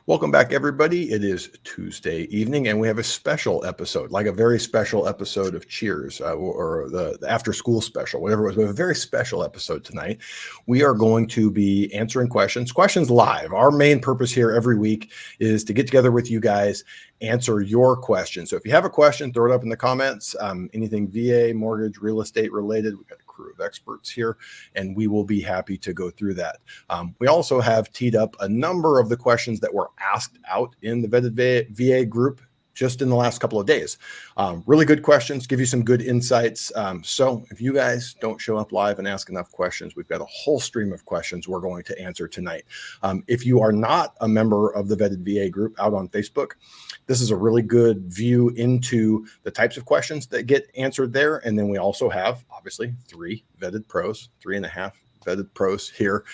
Welcome back, everybody. It is Tuesday evening, and we have a special episode, like a very special episode of Cheers or the after school special, whatever it was. We have a very special episode tonight. We are going to be answering questions live. Our main purpose here every week is to get together with you guys, answer your questions. So if you have a question, throw it up in the comments. Anything VA, mortgage, real estate related, we've got a crew of experts here, and we will be happy to go through that. We also have teed up a number of the questions that were asked out in the Vetted VA group just in the last couple of days. Really good questions, give you some good insights. So if you guys don't show up live and ask enough questions, we've got a whole stream of questions we're going to answer tonight. If you are not a member of the Vetted VA group out on Facebook, this is a really good view into the types of questions that get answered there. And then we also have, obviously, 3 vetted pros, 3.5 vetted pros here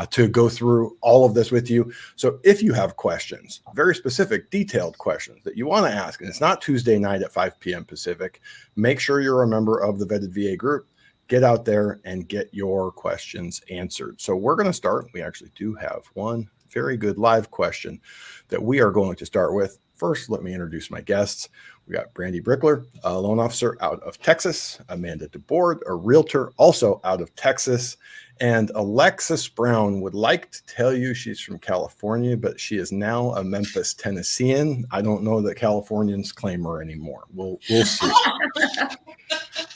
to go through all of this with you. So if you have questions, very specific, detailed questions that you want to ask, and it's not Tuesday night at 5 p.m. Pacific, make sure you're a member of the Vetted VA group. Get out there and get your questions answered. So we're going to start. We actually do have one very good live question that we are going to start with. First, let me introduce my guests. We got Brandy Brickler, a loan officer out of Texas, Amanda DeBoard, a realtor also out of Texas, and Alexis Brown would like to tell you she's from California, but she is now a Memphis Tennessean. I don't know that Californians claim her anymore. We'll see.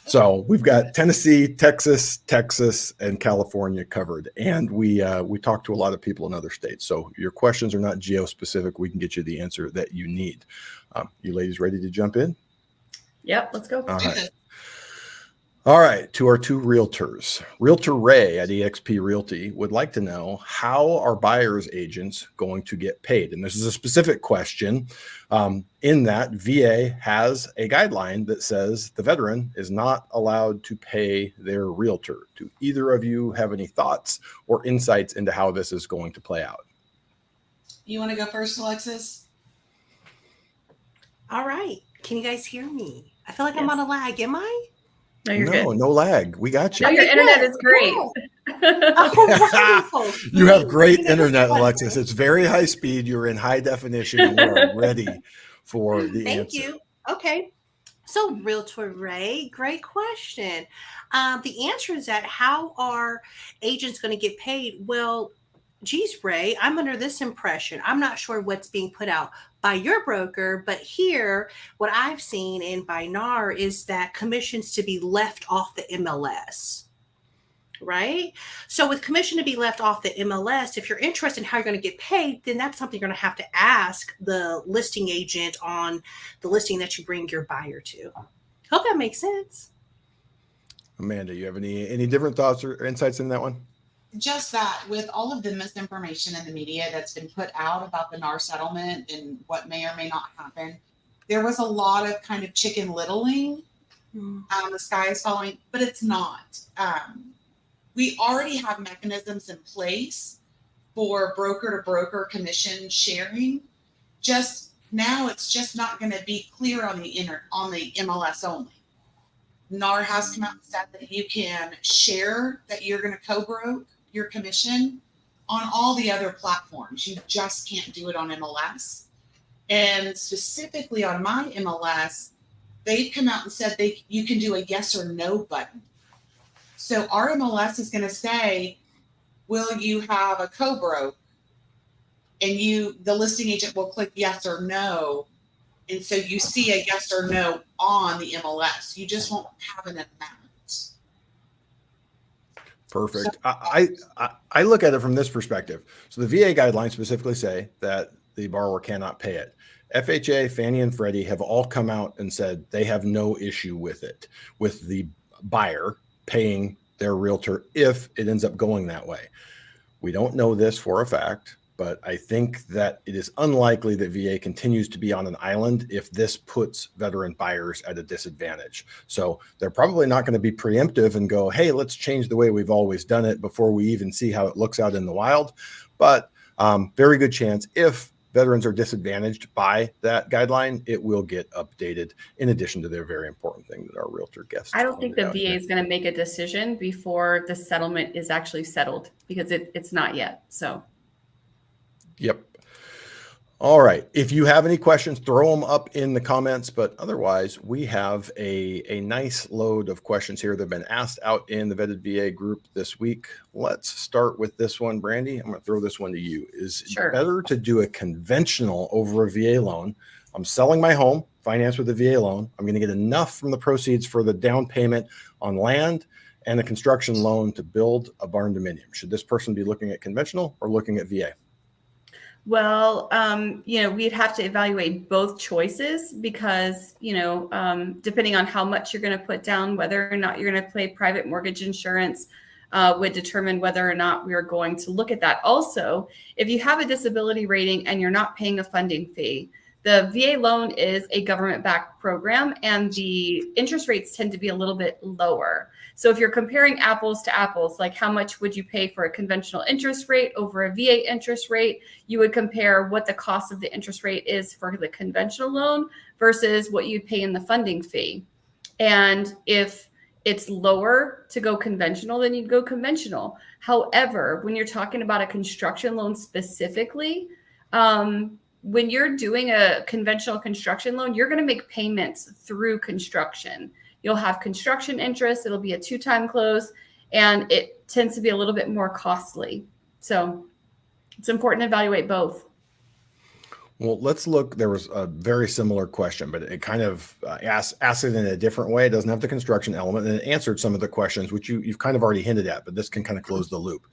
So we've got Tennessee, Texas, and California covered. And we talk to a lot of people in other states. So your questions are not geo-specific. We can get you the answer that you need. You ladies ready to jump in? Yep, let's go. All right, to our 2 realtors. Realtor Ray at eXp Realty would like to know, how are buyer's agents going to get paid? And this is a specific question in that VA has a guideline that says the veteran is not allowed to pay their realtor. Do either of you have any thoughts or insights into how this is going to play out? You want to go first, Alexis? All right. Can you guys hear me? I feel like I'm on a lag. Am I? No, you're good. No lag. We got you. No, your internet is great. Oh, You have great internet, Alexis. It's very high speed. You're in high definition. And you are ready for the answer. Thank you. Okay. So, Realtor Ray, great question. The answer is that how are agents going to get paid? Well, geez, Ray, I'm under this impression. I'm not sure what's being put out by your broker, but here, what I've seen in by NAR is that commissions to be left off the MLS, right? So with commission to be left off the MLS, if you're interested in how you're going to get paid, then that's something you're going to have to ask the listing agent on the listing that you bring your buyer to. Hope that makes sense. Amanda, you have any different thoughts or insights in that one? Just that with all of the misinformation in the media that's been put out about the NAR settlement and what may or may not happen, there was a lot of kind of chicken littling. The sky is falling, but it's not. We already have mechanisms in place for broker-to-broker commission sharing. Just now, it's just not going to be clear on the MLS only. NAR has come out and said that you can share, that you're going to co-broke your commission on all the other platforms. You just can't do it on MLS. And specifically on my MLS, they've come out and said you can do a yes or no button. So our MLS is going to say, will you have a co-broke? And the listing agent will click yes or no. And so you see a yes or no on the MLS. You just won't have an amount. Perfect. I look at it from this perspective. So the VA guidelines specifically say that the borrower cannot pay it. FHA, Fannie, and Freddie have all come out and said they have no issue with it, with the buyer paying their realtor if it ends up going that way. We don't know this for a fact, but I think that it is unlikely that VA continues to be on an island if this puts veteran buyers at a disadvantage. So they're probably not going to be preemptive and go, hey, let's change the way we've always done it before we even see how it looks out in the wild. But very good chance if veterans are disadvantaged by that guideline, it will get updated in addition to their very important thing that our realtor guests. I don't think the VA is going to make a decision before the settlement is actually settled because it's not yet. So. Yep. All right. If you have any questions, throw them up in the comments. But otherwise, we have a nice load of questions here that have been asked out in the Vetted VA group this week. Let's start with this one, Brandy. I'm going to throw this one to you. Is it better to do a conventional over a VA loan? I'm selling my home, financed with a VA loan. I'm going to get enough from the proceeds for the down payment on land and a construction loan to build a barn dominium. Should this person be looking at conventional or looking at VA? Well, we'd have to evaluate both choices because, depending on how much you're going to put down, whether or not you're going to pay private mortgage insurance would determine whether or not we are going to look at that. Also, if you have a disability rating and you're not paying a funding fee, the VA loan is a government-backed program and the interest rates tend to be a little bit lower. So if you're comparing apples to apples, like how much would you pay for a conventional interest rate over a VA interest rate, you would compare what the cost of the interest rate is for the conventional loan versus what you'd pay in the funding fee. And if it's lower to go conventional, then you'd go conventional. However, when you're talking about a construction loan specifically, when you're doing a conventional construction loan, you're going to make payments through construction. You'll have construction interest. It'll be a 2-time close, and it tends to be a little bit more costly. So it's important to evaluate both. Well, let's look. There was a very similar question, but it kind of asked it in a different way. It doesn't have the construction element, and it answered some of the questions, which you've kind of already hinted at, but this can kind of close the loop.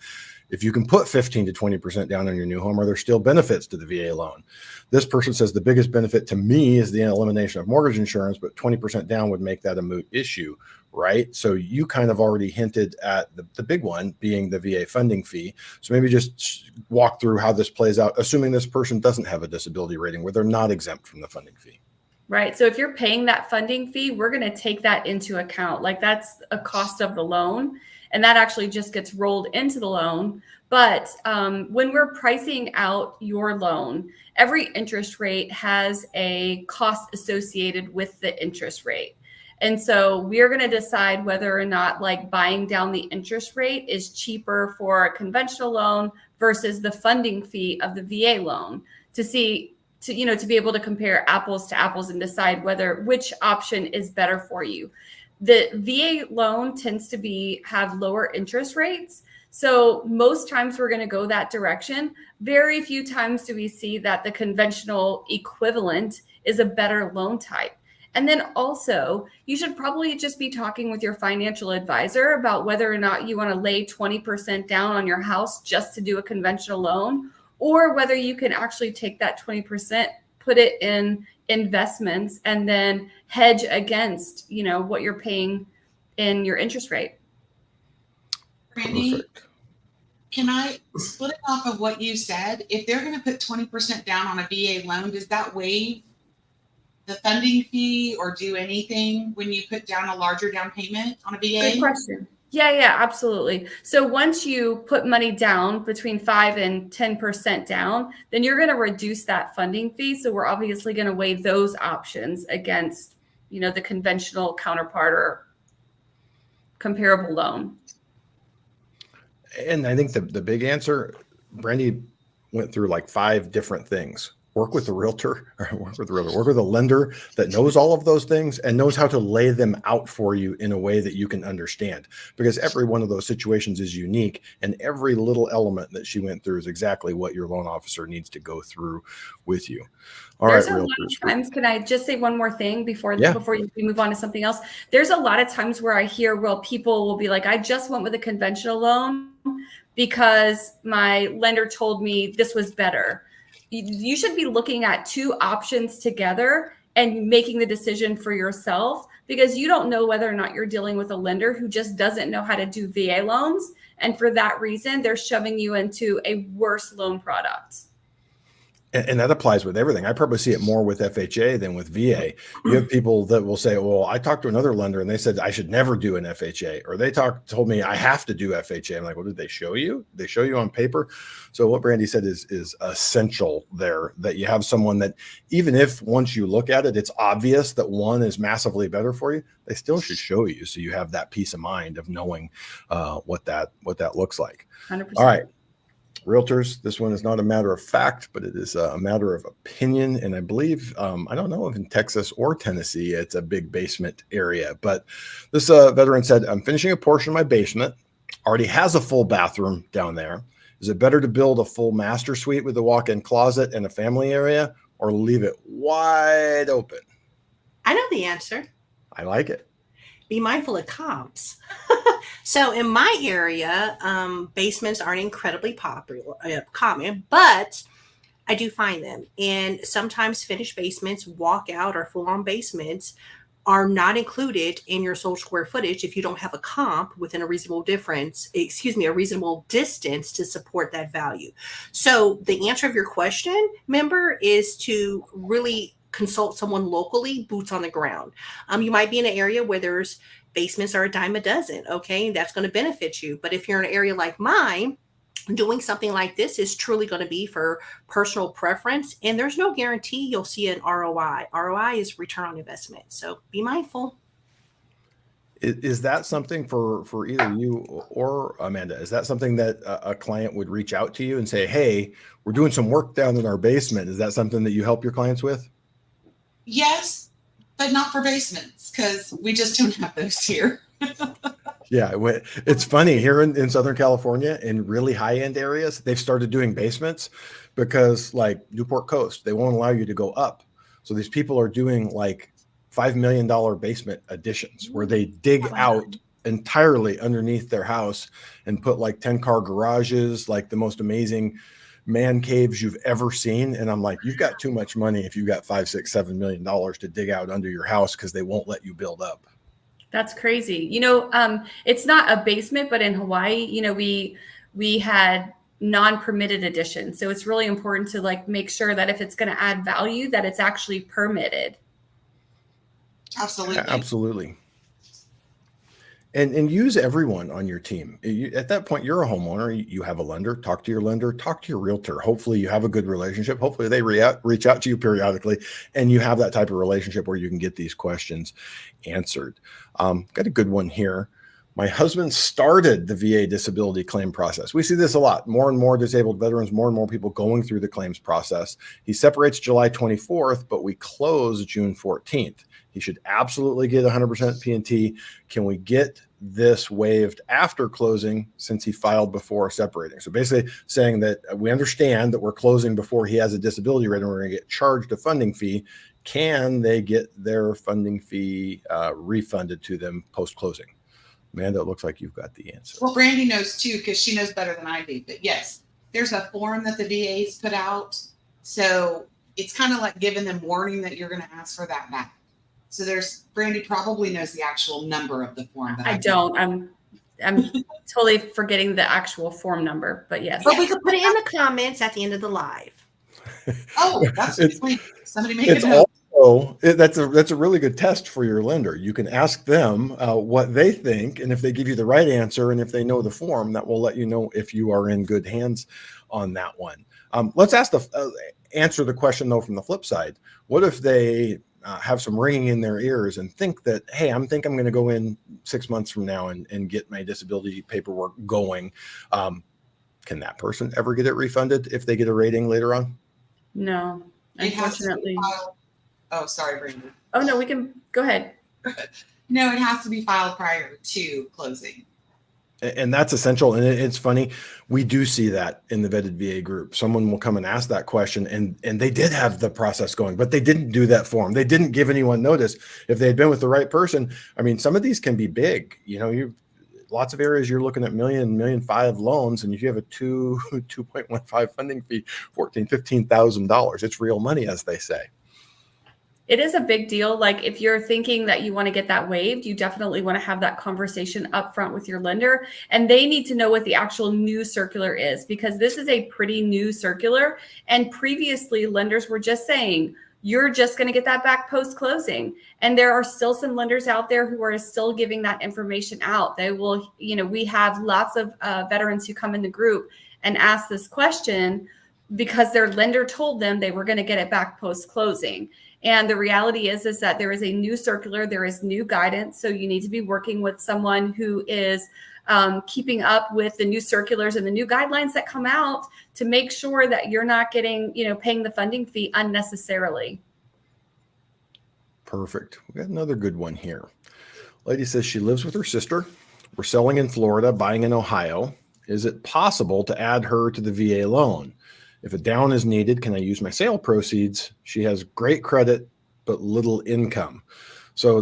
If you can put 15 to 20% down on your new home, are there still benefits to the VA loan? This person says the biggest benefit to me is the elimination of mortgage insurance, but 20% down would make that a moot issue, right? So you kind of already hinted at the big one being the VA funding fee. So maybe just walk through how this plays out, assuming this person doesn't have a disability rating where they're not exempt from the funding fee. Right. So if you're paying that funding fee, we're going to take that into account. Like that's a cost of the loan. And that actually just gets rolled into the loan. But when we're pricing out your loan, every interest rate has a cost associated with the interest rate. And so we're going to decide whether or not like buying down the interest rate is cheaper for a conventional loan versus the funding fee of the VA loan to be able to compare apples to apples and decide which option is better for you. The VA loan tends to have lower interest rates. So most times we're going to go that direction. Very few times do we see that the conventional equivalent is a better loan type. And then also, you should probably just be talking with your financial advisor about whether or not you want to lay 20% down on your house just to do a conventional loan, or whether you can actually take that 20%, put it in investments, and then hedge against, what you're paying in your interest rate. Brandy, Perfect. Can I split it off of what you said? If they're going to put 20% down on a VA loan, does that waive the funding fee or do anything when you put down a larger down payment on a VA? Good question. Yeah, absolutely. So once you put money down between 5 and 10% down, then you're going to reduce that funding fee. So we're obviously going to weigh those options against, the conventional counterpart or comparable loan. And I think the big answer, Brandy went through like 5 different things. Work with a realtor, work with a lender that knows all of those things and knows how to lay them out for you in a way that you can understand, because every one of those situations is unique, and every little element that she went through is exactly what your loan officer needs to go through with you. All right, a lot of times, can I just say one more thing before we move on to something else? There's a lot of times where I hear, people will be like, I just went with a conventional loan because my lender told me this was better. You should be looking at 2 options together and making the decision for yourself, because you don't know whether or not you're dealing with a lender who just doesn't know how to do VA loans. And for that reason, they're shoving you into a worse loan product. And that applies with everything. I probably see it more with FHA than with VA. You have people that will say, well, I talked to another lender and they said I should never do an FHA, or they told me I have to do FHA. I'm like, well, did they show you? They show you on paper? So what Brandy said is essential there, that you have someone that, even if once you look at it, it's obvious that one is massively better for you, they still should show you, so you have that peace of mind of knowing what that looks like. 100%. All right. Realtors, this one is not a matter of fact, but it is a matter of opinion. And I believe, I don't know if in Texas or Tennessee, it's a big basement area. But this veteran said, I'm finishing a portion of my basement, already has a full bathroom down there. Is it better to build a full master suite with a walk-in closet and a family area, or leave it wide open? I know the answer. I like it. Be mindful of comps. So in my area, basements aren't incredibly common, but I do find them. And sometimes finished basements, walkout or full-on basements are not included in your sold square footage if you don't have a comp within a reasonable a reasonable distance to support that value. So the answer of your question, member, is to really consult someone locally, boots on the ground. You might be in an area where there's basements are a dime a dozen. Okay. That's going to benefit you. But if you're in an area like mine, doing something like this is truly going to be for personal preference. And there's no guarantee you'll see an ROI. ROI is return on investment. So be mindful. Is that something for either you or Amanda? Is that something that a client would reach out to you and say, hey, we're doing some work down in our basement? Is that something that you help your clients with? Yes, but not for basements because we just don't have those here. Yeah, it's funny here in Southern California, in really high-end areas, they've started doing basements because, like Newport Coast, they won't allow you to go up. So these people are doing like $5 million basement additions where they dig out entirely underneath their house and put like 10-car garages, like the most amazing man caves you've ever seen. And I'm like, you've got too much money if you've got $5, $6, $7 million to dig out under your house because they won't let you build up. That's crazy. It's not a basement, but in Hawaii, we had non-permitted additions. So it's really important to like make sure that if it's going to add value, that it's actually permitted. Absolutely. Absolutely. And use everyone on your team. At that point, you're a homeowner. You have a lender. Talk to your lender. Talk to your realtor. Hopefully, you have a good relationship. Hopefully, they reach out to you periodically, and you have that type of relationship where you can get these questions answered. Got a good one here. My husband started the VA disability claim process. We see this a lot. More and more disabled veterans, more and more people going through the claims process. He separates July 24th, but we close June 14th. He should absolutely get 100% P&T. Can we get this waived after closing since he filed before separating? So basically saying that we understand that we're closing before he has a disability rate and we're going to get charged a funding fee. Can they get their funding fee refunded to them post-closing? Amanda, it looks like you've got the answer. Well, Brandy knows too, because she knows better than I do. But yes, there's a form that the VA's put out. So it's kind of like giving them warning that you're going to ask for that back. So Brandy probably knows the actual number of the form. I don't. I'm totally forgetting the actual form number, but yes. But we could put it in the comments at the end of the live. Oh, that's sweet. Somebody make it note. That's a really good test for your lender. You can ask them what they think, and if they give you the right answer, and if they know the form, that will let you know if you are in good hands on that one. Let's answer the question though from the flip side. What if they have some ringing in their ears and think that, hey, I'm going to go in 6 months from now and get my disability paperwork going? Can that person ever get it refunded if they get a rating later on? No, unfortunately. Oh, sorry, Brandon. Oh, no, we can go ahead. No, it has to be filed prior to closing. And that's essential. And it's funny. We do see that in the vetted VA group. Someone will come and ask that question and they did have the process going, but they didn't do that form. They didn't give anyone notice. If they had been with the right person, I mean, some of these can be big, lots of areas you're looking at $1.5 million loans. And if you have a 2.15 funding fee, $14,000, $15,000, it's real money, as they say. It is a big deal. Like if you're thinking that you want to get that waived, you definitely want to have that conversation up front with your lender, and they need to know what the actual new circular is, because this is a pretty new circular. And previously lenders were just saying, you're just going to get that back post-closing. And there are still some lenders out there who are still giving that information out. They will, we have lots of veterans who come in the group and ask this question because their lender told them they were going to get it back post-closing. And the reality is that there is a new circular, there is new guidance. So you need to be working with someone who is keeping up with the new circulars and the new guidelines that come out to make sure that you're not getting, paying the funding fee unnecessarily. Perfect. We got another good one here. Lady says she lives with her sister. We're selling in Florida, buying in Ohio. Is it possible to add her to the VA loan? If a down is needed, can I use my sale proceeds? She has great credit, but little income. So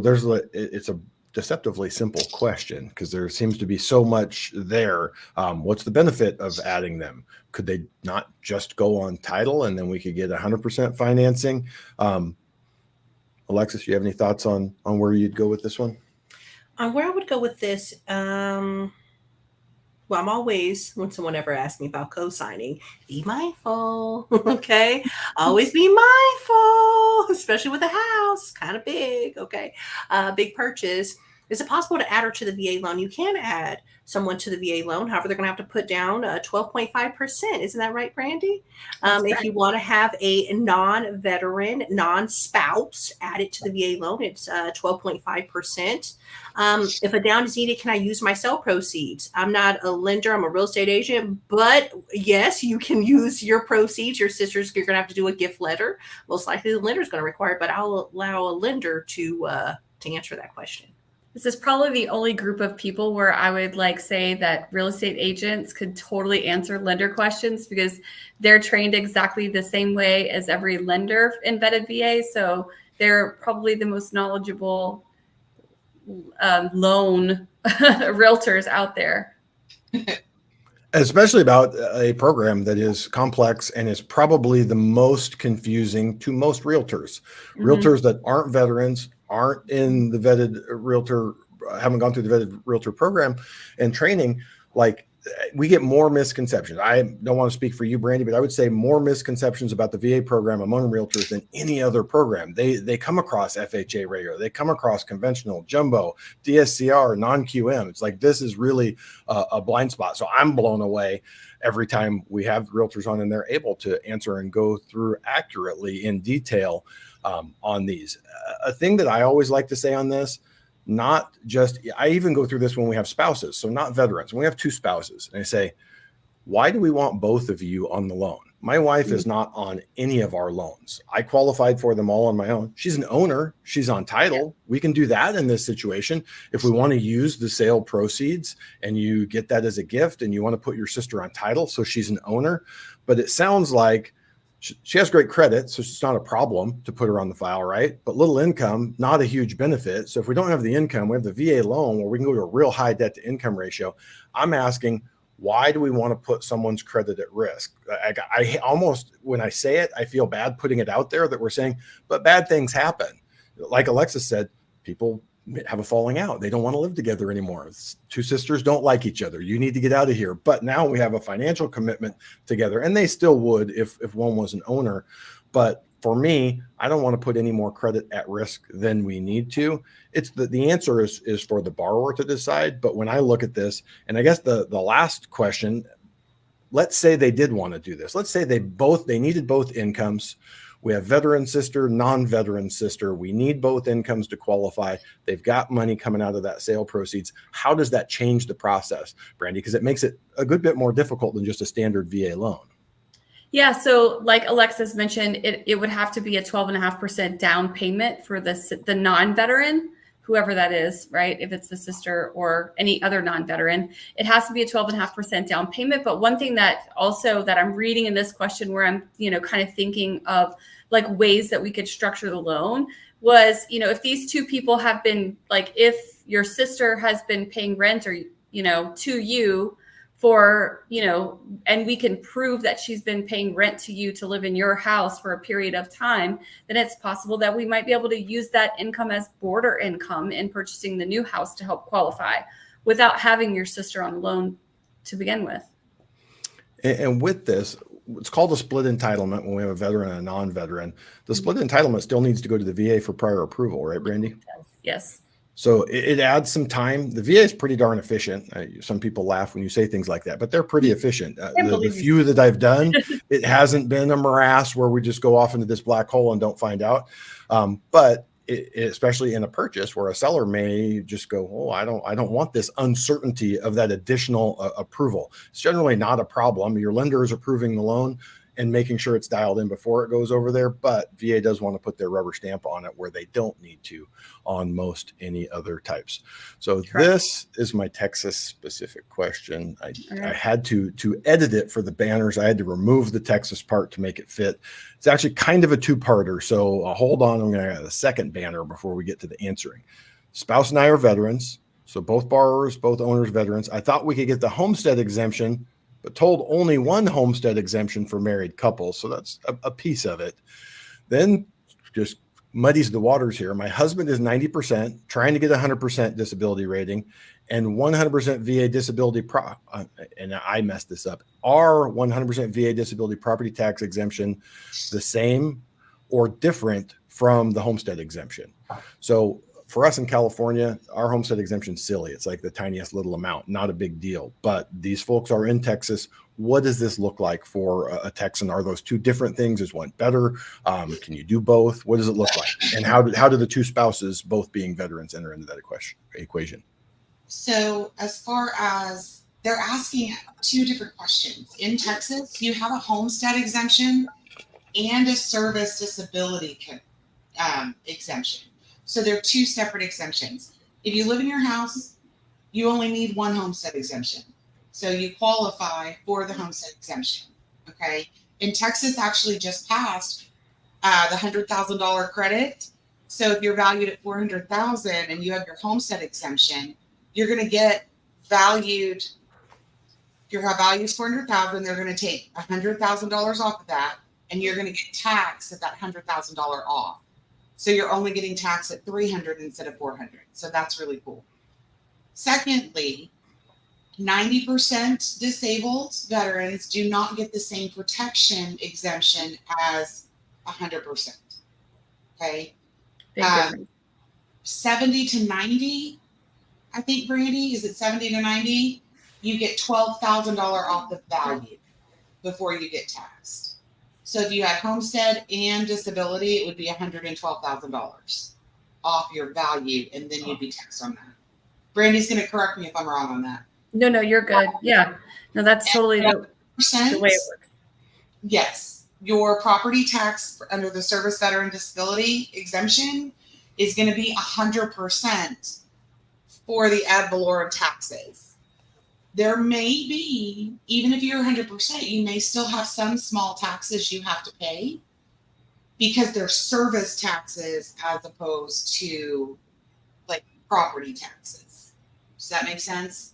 it's a deceptively simple question because there seems to be so much there. What's the benefit of adding them? Could they not just go on title and then we could get 100% financing? Alexis, you have any thoughts on where you'd go with this one? Where I would go with this, well, I'm always, when someone ever asks me about co-signing, be mindful, okay? Always be mindful, especially with a house, kind of big, okay? Big purchase. Is it possible to add her to the VA loan? You can add someone to the VA loan. However, they're going to have to put down 12.5%. Isn't that right, Brandy? If you want to have a non-veteran, non-spouse added to the VA loan, it's 12.5%. If a down is needed, can I use my sale proceeds? I'm not a lender. I'm a real estate agent. But yes, you can use your proceeds. Your sister's, you're going to have to do a gift letter. Most likely the lender is going to require it, but I'll allow a lender to answer that question. This is probably the only group of people where I would say that real estate agents could totally answer lender questions because they're trained exactly the same way as every lender in vetted VA. So they're probably the most knowledgeable loan realtors out there. Especially about a program that is complex and is probably the most confusing to most realtors. Mm-hmm. Realtors that aren't veterans, aren't in the vetted realtor, haven't gone through the vetted realtor program and training, we get more misconceptions. I don't want to speak for you, Brandy, but I would say more misconceptions about the VA program among realtors than any other program. They come across FHA regular, they come across conventional, jumbo, DSCR, non-QM. It's this is really a blind spot. So I'm blown away every time we have realtors on and they're able to answer and go through accurately in detail on these. A thing that I always like to say on this, not just, I even go through this when we have spouses, so not veterans. When we have two spouses, and I say, why do we want both of you on the loan? My wife is not on any of our loans. I qualified for them all on my own. She's an owner. She's on title. We can do that in this situation. If we want to use the sale proceeds and you get that as a gift and you want to put your sister on title, so she's an owner, but it sounds like she has great credit, so it's not a problem to put her on the file, right? But little income, not a huge benefit. So if we don't have the income, we have the VA loan where we can go to a real high debt to income ratio. I'm asking, why do we want to put someone's credit at risk? I almost, when I say it, I feel bad putting it out there that we're saying, but bad things happen. Like Alexis said, people have a falling out. They don't want to live together anymore. Two sisters don't like each other. You need to get out of here. But now we have a financial commitment together, and they still would if one was an owner. But for me, I don't want to put any more credit at risk than we need to. It's the answer is for the borrower to decide. But when I look at this, and I guess the last question, let's say they did want to do this. Let's say they needed both incomes. We have veteran sister, non-veteran sister. We need both incomes to qualify. They've got money coming out of that sale proceeds. How does that change the process, Brandy? Because it makes it a good bit more difficult than just a standard VA loan. Yeah. So like Alexis mentioned, it would have to be a 12.5% down payment for the non-veteran, whoever that is, right? If it's the sister or any other non-veteran, it has to be a 12.5% down payment. But one thing that I'm reading in this question where I'm, kind of thinking of ways that we could structure the loan was, if these two people have been if your sister has been paying rent or, to you for, and we can prove that she's been paying rent to you to live in your house for a period of time, then it's possible that we might be able to use that income as border income in purchasing the new house to help qualify without having your sister on the loan to begin with. And with this, it's called a split entitlement when we have a veteran and a non-veteran. The split entitlement still needs to go to the VA for prior approval, right, Brandy? Yes. So it adds some time. The VA is pretty darn efficient. Some people laugh when you say things like that, but they're pretty efficient. The few that I've done, it hasn't been a morass where we just go off into this black hole and don't find out. But especially in a purchase where a seller may just go, oh, I don't want this uncertainty of that additional approval. It's generally not a problem. Your lender is approving the loan and making sure it's dialed in before it goes over there. But VA does want to put their rubber stamp on it where they don't need to on most any other types. So this is my Texas specific question. I had to edit it for the banners. I had to remove the Texas part to make it fit. It's actually kind of a two-parter. So hold on. I'm going to add a second banner before we get to the answering. Spouse and I are veterans. So both borrowers, both owners, veterans. I thought we could get the homestead exemption, but told only one homestead exemption for married couples. So that's a piece of it. Then just muddies the waters here. My husband is 90%, trying to get 100% disability rating and 100% VA disability. And I messed this up. Are 100% VA disability property tax exemption the same or different from the homestead exemption? So for us in California, our homestead exemption is silly. It's like the tiniest little amount, not a big deal. But these folks are in Texas. What does this look like for a Texan? Are those two different things? Is one better? Can you do both? What does it look like? And how do the two spouses, both being veterans, enter into that equation? So as far as they're asking two different questions. In Texas, you have a homestead exemption and a service disability exemption. So they're two separate exemptions. If you live in your house, you only need one homestead exemption. So you qualify for the homestead exemption. Okay. And Texas actually just passed the $100,000 credit. So if you're valued at $400,000 and you have your homestead exemption, you're going to get valued. If your value is $400,000, they're going to take $100,000 off of that, and you're going to get taxed at that $100,000 off. So you're only getting taxed at $300 instead of $400. So that's really cool. Secondly, 90% disabled veterans do not get the same protection exemption as 100%. Okay. 70 to 90, I think, Brandy, is it 70 to 90? You get $12,000 off the value before you get taxed. So if you had homestead and disability, it would be $112,000 off your value, and then you'd be taxed on that. Brandy's going to correct me if I'm wrong on that. No, you're good. Yeah. No, that's totally the way it works. Yes. Your property tax under the service veteran disability exemption is going to be 100% for the ad valorem taxes. There may be, even if you're 100%, you may still have some small taxes you have to pay because they're service taxes as opposed to like property taxes. Does that make sense?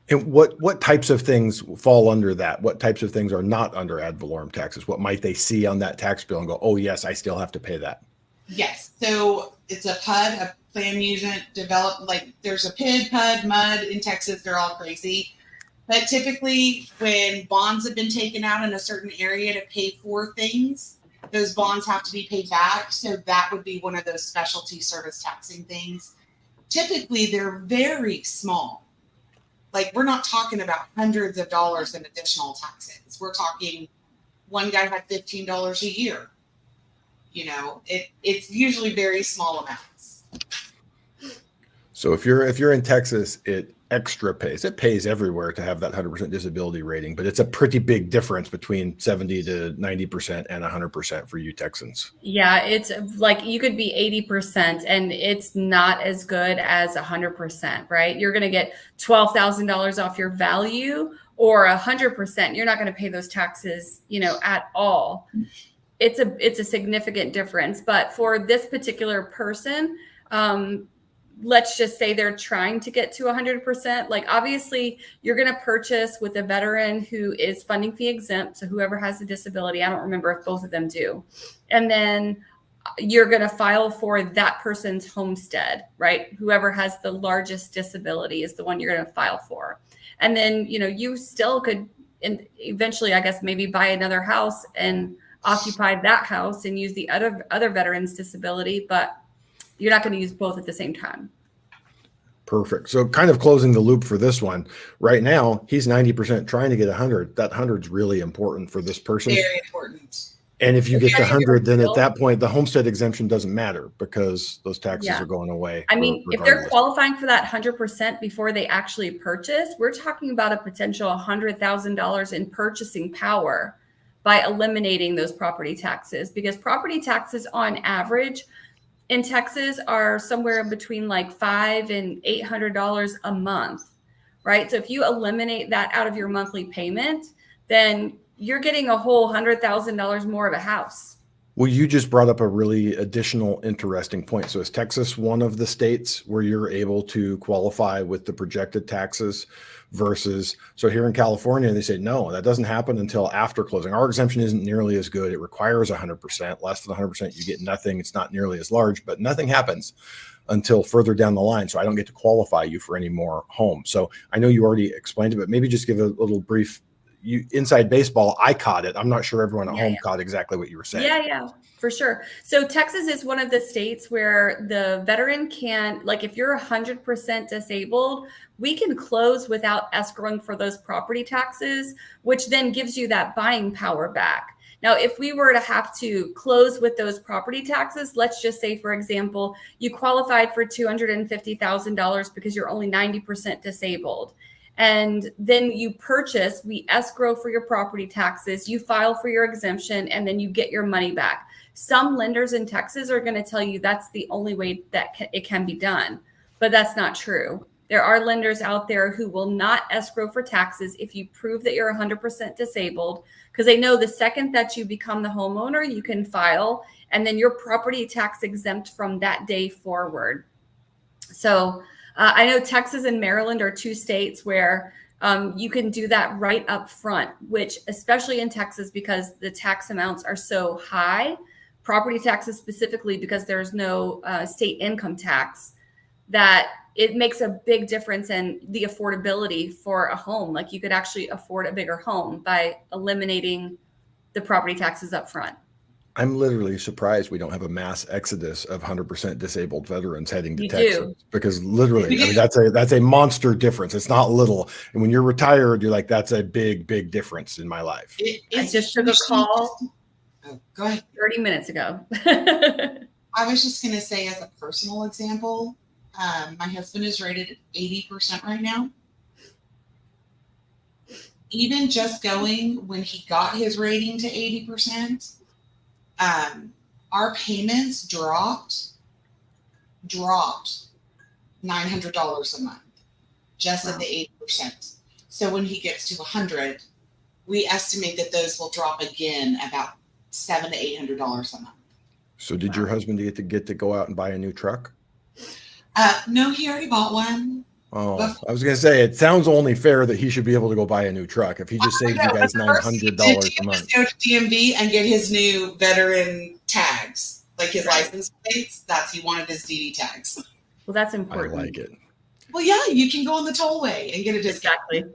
And what types of things fall under that? What types of things are not under ad valorem taxes? What might they see on that tax bill and go, oh, yes, I still have to pay that? Yes. So it's a PUD, a plan unit developed, like there's a PID, PUD, MUD in Texas. They're all crazy. But typically when bonds have been taken out in a certain area to pay for things, those bonds have to be paid back. So that would be one of those specialty service taxing things. Typically they're very small. Like we're not talking about hundreds of dollars in additional taxes. We're talking one guy had $15 a year. You know, it's usually very small amounts. So if you're in Texas, it extra pays. It pays everywhere to have that 100% disability rating, but it's a pretty big difference between 70 to 90% and 100% for you Texans. Yeah, it's like you could be 80% and it's not as good as 100%, right? You're going to get $12,000 off your value, or 100%. You're not going to pay those taxes, at all. It's a significant difference. But for this particular person, let's just say they're trying to get to 100%. Like obviously you're going to purchase with a veteran who is funding fee exempt. So whoever has a disability, I don't remember if both of them do. And then you're going to file for that person's homestead, right? Whoever has the largest disability is the one you're going to file for. And then, you still could eventually, I guess, maybe buy another house and occupy that house and use the other veteran's disability, but you're not going to use both at the same time. Perfect. So kind of closing the loop for this one right now, he's 90% trying to get 100. That 100 is really important for this person. Very important. And if you get to Very 100, then at real. that point, the homestead exemption doesn't matter because those taxes Yeah. are going away. I mean, if they're regardless. qualifying for that 100% before they actually purchase, we're talking about a potential $100,000 in purchasing power by eliminating those property taxes, because property taxes on average in Texas are somewhere in between like $500 and $800 a month, right? So if you eliminate that out of your monthly payment, then you're getting a whole $100,000 more of a house. Well, you just brought up a really additional interesting point. So is Texas one of the states where you're able to qualify with the projected taxes versus, so here in California, they say, no, that doesn't happen until after closing. Our exemption isn't nearly as good. It requires 100%, less than 100%, you get nothing. It's not nearly as large, but nothing happens until further down the line. So I don't get to qualify you for any more homes. So I know you already explained it, but maybe just give a little brief inside baseball. I caught it. I'm not sure everyone at home caught exactly what you were saying. Yeah, for sure. So Texas is one of the states where the veteran can, like, if you're 100% disabled, we can close without escrowing for those property taxes, which then gives you that buying power back. Now, if we were to have to close with those property taxes, let's just say, for example, you qualified for $250,000 because you're only 90% disabled. And then you purchase, we escrow for your property taxes, you file for your exemption, and then you get your money back. Some lenders in Texas are going to tell you that's the only way that it can be done, but that's not true. There are lenders out there who will not escrow for taxes if you prove that you're 100% disabled, because they know the second that you become the homeowner, you can file, and then you're property tax exempt from that day forward. So I know Texas and Maryland are two states where you can do that right up front, which especially in Texas, because the tax amounts are so high, property taxes specifically, because there's no state income tax, that it makes a big difference in the affordability for a home. Like, you could actually afford a bigger home by eliminating the property taxes up front. I'm literally surprised we don't have a mass exodus of 100% disabled veterans heading to You Texas, do. because literally, I mean, that's a monster difference. It's not little. And when you're retired, you're like, that's a big, big difference in my life. I just took a call. Oh, go ahead. 30 minutes ago. I was just going to say, as a personal example, my husband is rated at 80% right now. Even just going when he got his rating to 80%, our payments dropped $900 a month, just at the 80%. So when he gets to 100, we estimate that those will drop again about $700 to $800 a month. So did your husband get to go out and buy a new truck? No, he already bought one. Oh, I was going to say, it sounds only fair that he should be able to go buy a new truck if he just saved you guys $900 a month. Go to DMV and get his new veteran tags, like his license plates. He wanted his DD tags. Well, that's important. I like it. Well, yeah, you can go on the tollway and get a discount. Exactly.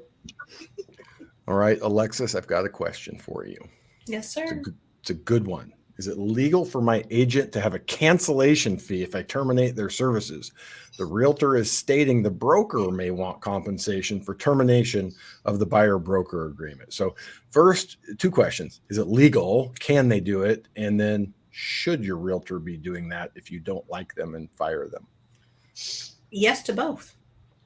All right, Alexis, I've got a question for you. Yes, sir. It's a good one. Is it legal for my agent to have a cancellation fee if I terminate their services? The realtor is stating the broker may want compensation for termination of the buyer-broker agreement. So first, two questions. Is it legal? Can they do it? And then, should your realtor be doing that if you don't like them and fire them? Yes to both.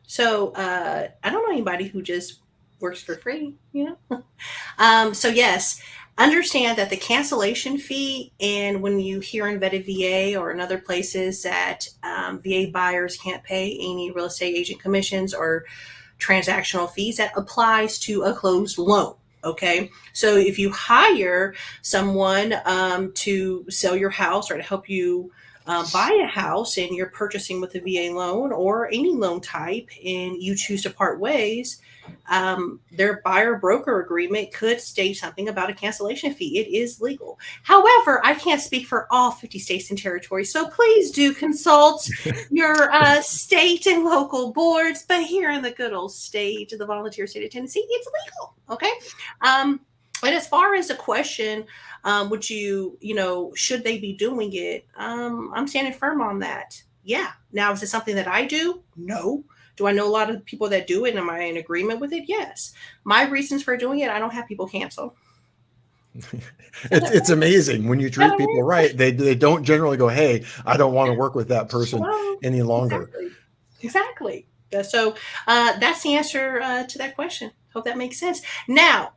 So I don't know anybody who just works for free, you know? So yes, understand that the cancellation fee, and when you hear in Vetted VA or in other places that VA buyers can't pay any real estate agent commissions or transactional fees, that applies to a closed loan. Okay. So if you hire someone to sell your house or to help you buy a house, and you're purchasing with a VA loan or any loan type, and you choose to part ways, their buyer broker agreement could state something about a cancellation fee. It is legal. However, I can't speak for all 50 states and territories, so please do consult your state and local boards. But here in the good old state, the volunteer state of Tennessee, it's legal. Okay. And as far as the question, would should they be doing it? I'm standing firm on that. Yeah. Now, is it something that I do? No. Do I know a lot of people that do it? And am I in agreement with it? Yes. My reasons for doing it, I don't have people cancel. It's amazing when you treat people right. They don't generally go, "Hey, I don't want to work with that person Hello. any longer." Exactly. So that's the answer to that question. Hope that makes sense. Now,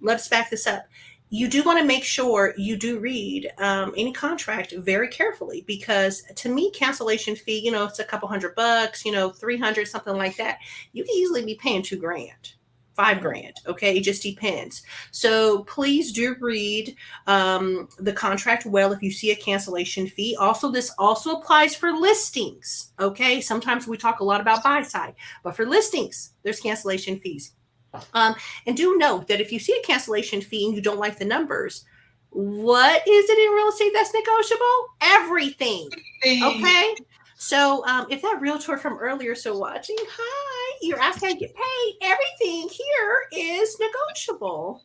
let's back this up. You do want to make sure you do read any contract very carefully, because to me, cancellation fee, it's a couple $100, 300, something like that. You can easily be paying $2,000, $5,000. Okay. It just depends. So please do read the contract well if you see a cancellation fee. Also, this also applies for listings. Okay. Sometimes we talk a lot about buy side, but for listings, there's cancellation fees. And do note that if you see a cancellation fee and you don't like the numbers, what is it in real estate that's negotiable? Everything. Okay. So if that realtor from earlier so watching, hi, you're asking how to get paid, everything here is negotiable.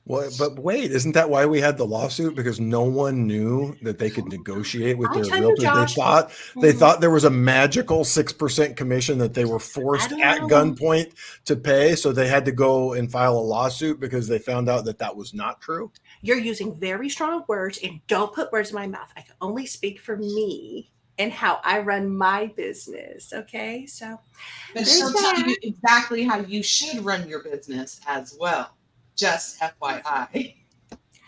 Well, but wait, isn't that why we had the lawsuit? Because no one knew that they could negotiate with I their tell you, realtors. Josh, They thought there was a magical 6% commission that they were forced at gunpoint to pay. So they had to go and file a lawsuit because they found out that that was not true. You're using very strong words, and don't put words in my mouth. I can only speak for me and how I run my business. Okay. So but she'll tell you exactly how you should run your business as well. Just FYI.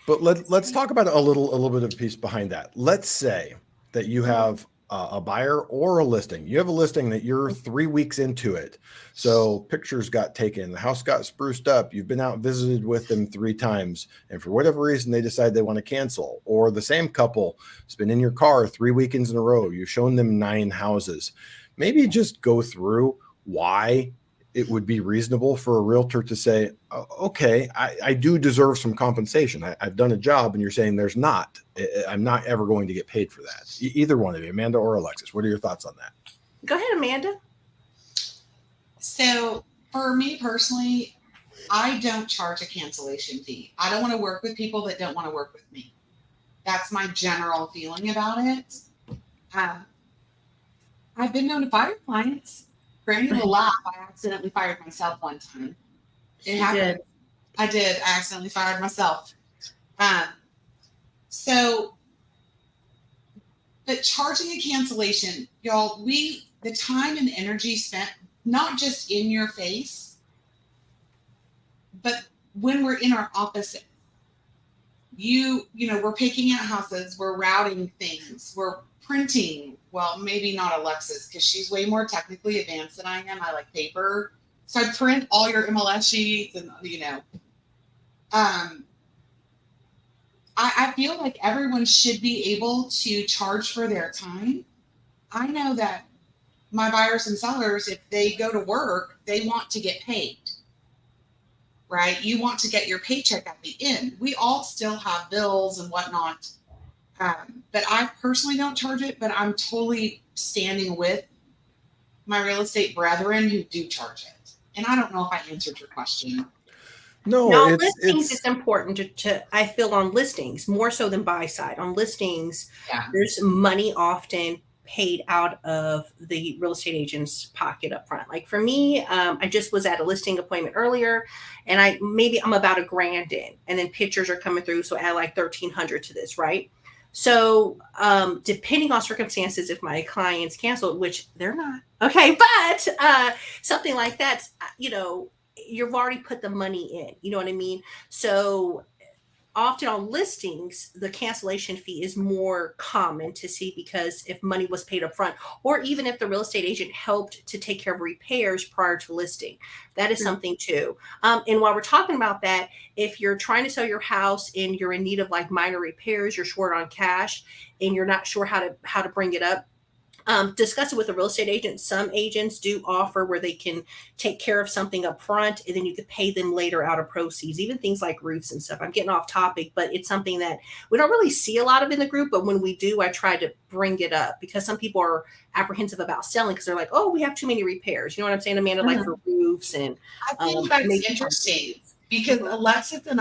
But let's talk about a little bit of a piece behind that. Let's say that you have a buyer or a listing. You have a listing that you're 3 weeks into it. So pictures got taken, the house got spruced up. You've been out and visited with them 3 times. And for whatever reason, they decide they want to cancel. Or the same couple has been in your car 3 weekends in a row. You've shown them 9 houses. Maybe just go through why it would be reasonable for a realtor to say, okay, I do deserve some compensation. I've done a job, and you're saying there's not. I'm not ever going to get paid for that. Either one of you, Amanda or Alexis. What are your thoughts on that? Go ahead, Amanda. So for me personally, I don't charge a cancellation fee. I don't want to work with people that don't want to work with me. That's my general feeling about it. I've been known to fire clients. Granny will laugh. I accidentally fired myself one time. It happened. I did. I accidentally fired myself. But charging a cancellation, y'all, the time and energy spent not just in your face, but when we're in our office, we're picking out houses, we're routing things, we're printing. Well, maybe not Alexis, because she's way more technically advanced than I am. I like paper. So I print all your MLS sheets and, I feel like everyone should be able to charge for their time. I know that my buyers and sellers, if they go to work, they want to get paid, right? You want to get your paycheck at the end. We all still have bills and whatnot. But I personally don't charge it, but I'm totally standing with my real estate brethren who do charge it. And I don't know if I answered your question. No, listings it's important to I feel on listings more so than buy side. On listings, there's money often paid out of the real estate agent's pocket up front. Like for me, I just was at a listing appointment earlier, and I'm about $1,000 in, and then pictures are coming through, so I add like $1,300 to this, right? So depending on circumstances, if my clients canceled, which they're not, okay, but something like that, you've already put the money in, you know what I mean? So often on listings, the cancellation fee is more common to see, because if money was paid up front, or even if the real estate agent helped to take care of repairs prior to listing, that is something too. And while we're talking about that, if you're trying to sell your house and you're in need of like minor repairs, you're short on cash and you're not sure how to bring it up, discuss it with a real estate agent. Some agents do offer where they can take care of something up front and then you could pay them later out of proceeds, even things like roofs and stuff. I'm getting off topic, but it's something that we don't really see a lot of in the group. But when we do, I try to bring it up, because some people are apprehensive about selling because they're like, oh, we have too many repairs. You know what I'm saying, Amanda? Like for roofs and I think that's interesting, because Alexis and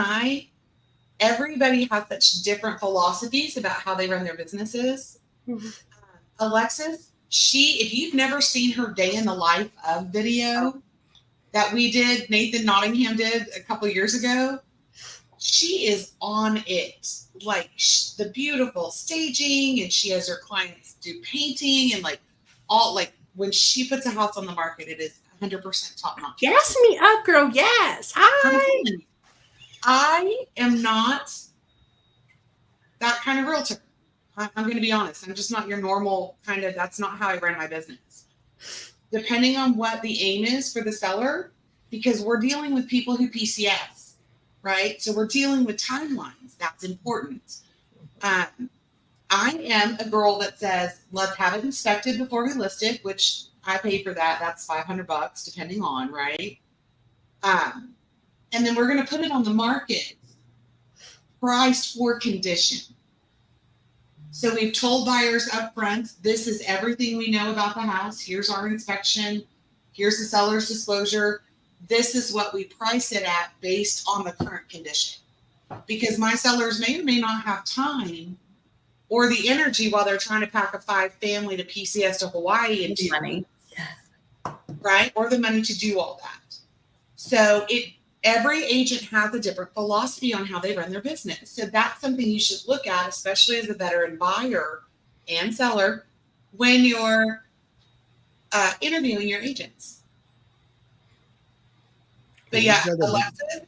everybody has such different philosophies about how they run their businesses. Mm-hmm. Alexis, if you've never seen her day in the life of video that we did, Nathan Nottingham did a couple of years ago, she is on it. Like the beautiful staging, and she has her clients do painting and like all like when she puts a house on the market, it is 100% top notch. Gas me up, girl. Yes. Hi. I am not that kind of realtor. I'm going to be honest. I'm just not your normal kind of, that's not how I run my business. Depending on what the aim is for the seller, because we're dealing with people who PCS, right? So we're dealing with timelines. That's important. I am a girl that says, let's have it inspected before we list it, which I pay for that. That's $500 depending on, right? And then we're going to put it on the market priced for condition. So we've told buyers up front, this is everything we know about the house. Here's our inspection. Here's the seller's disclosure. This is what we price it at based on the current condition. Because my sellers may or may not have time or the energy while they're trying to pack a 5-family to PCS to Hawaii into money. Right? Or the money to do all that. So every agent has a different philosophy on how they run their business. So that's something you should look at, especially as a veteran buyer and seller, when you're interviewing your agents. But yeah, Alexis,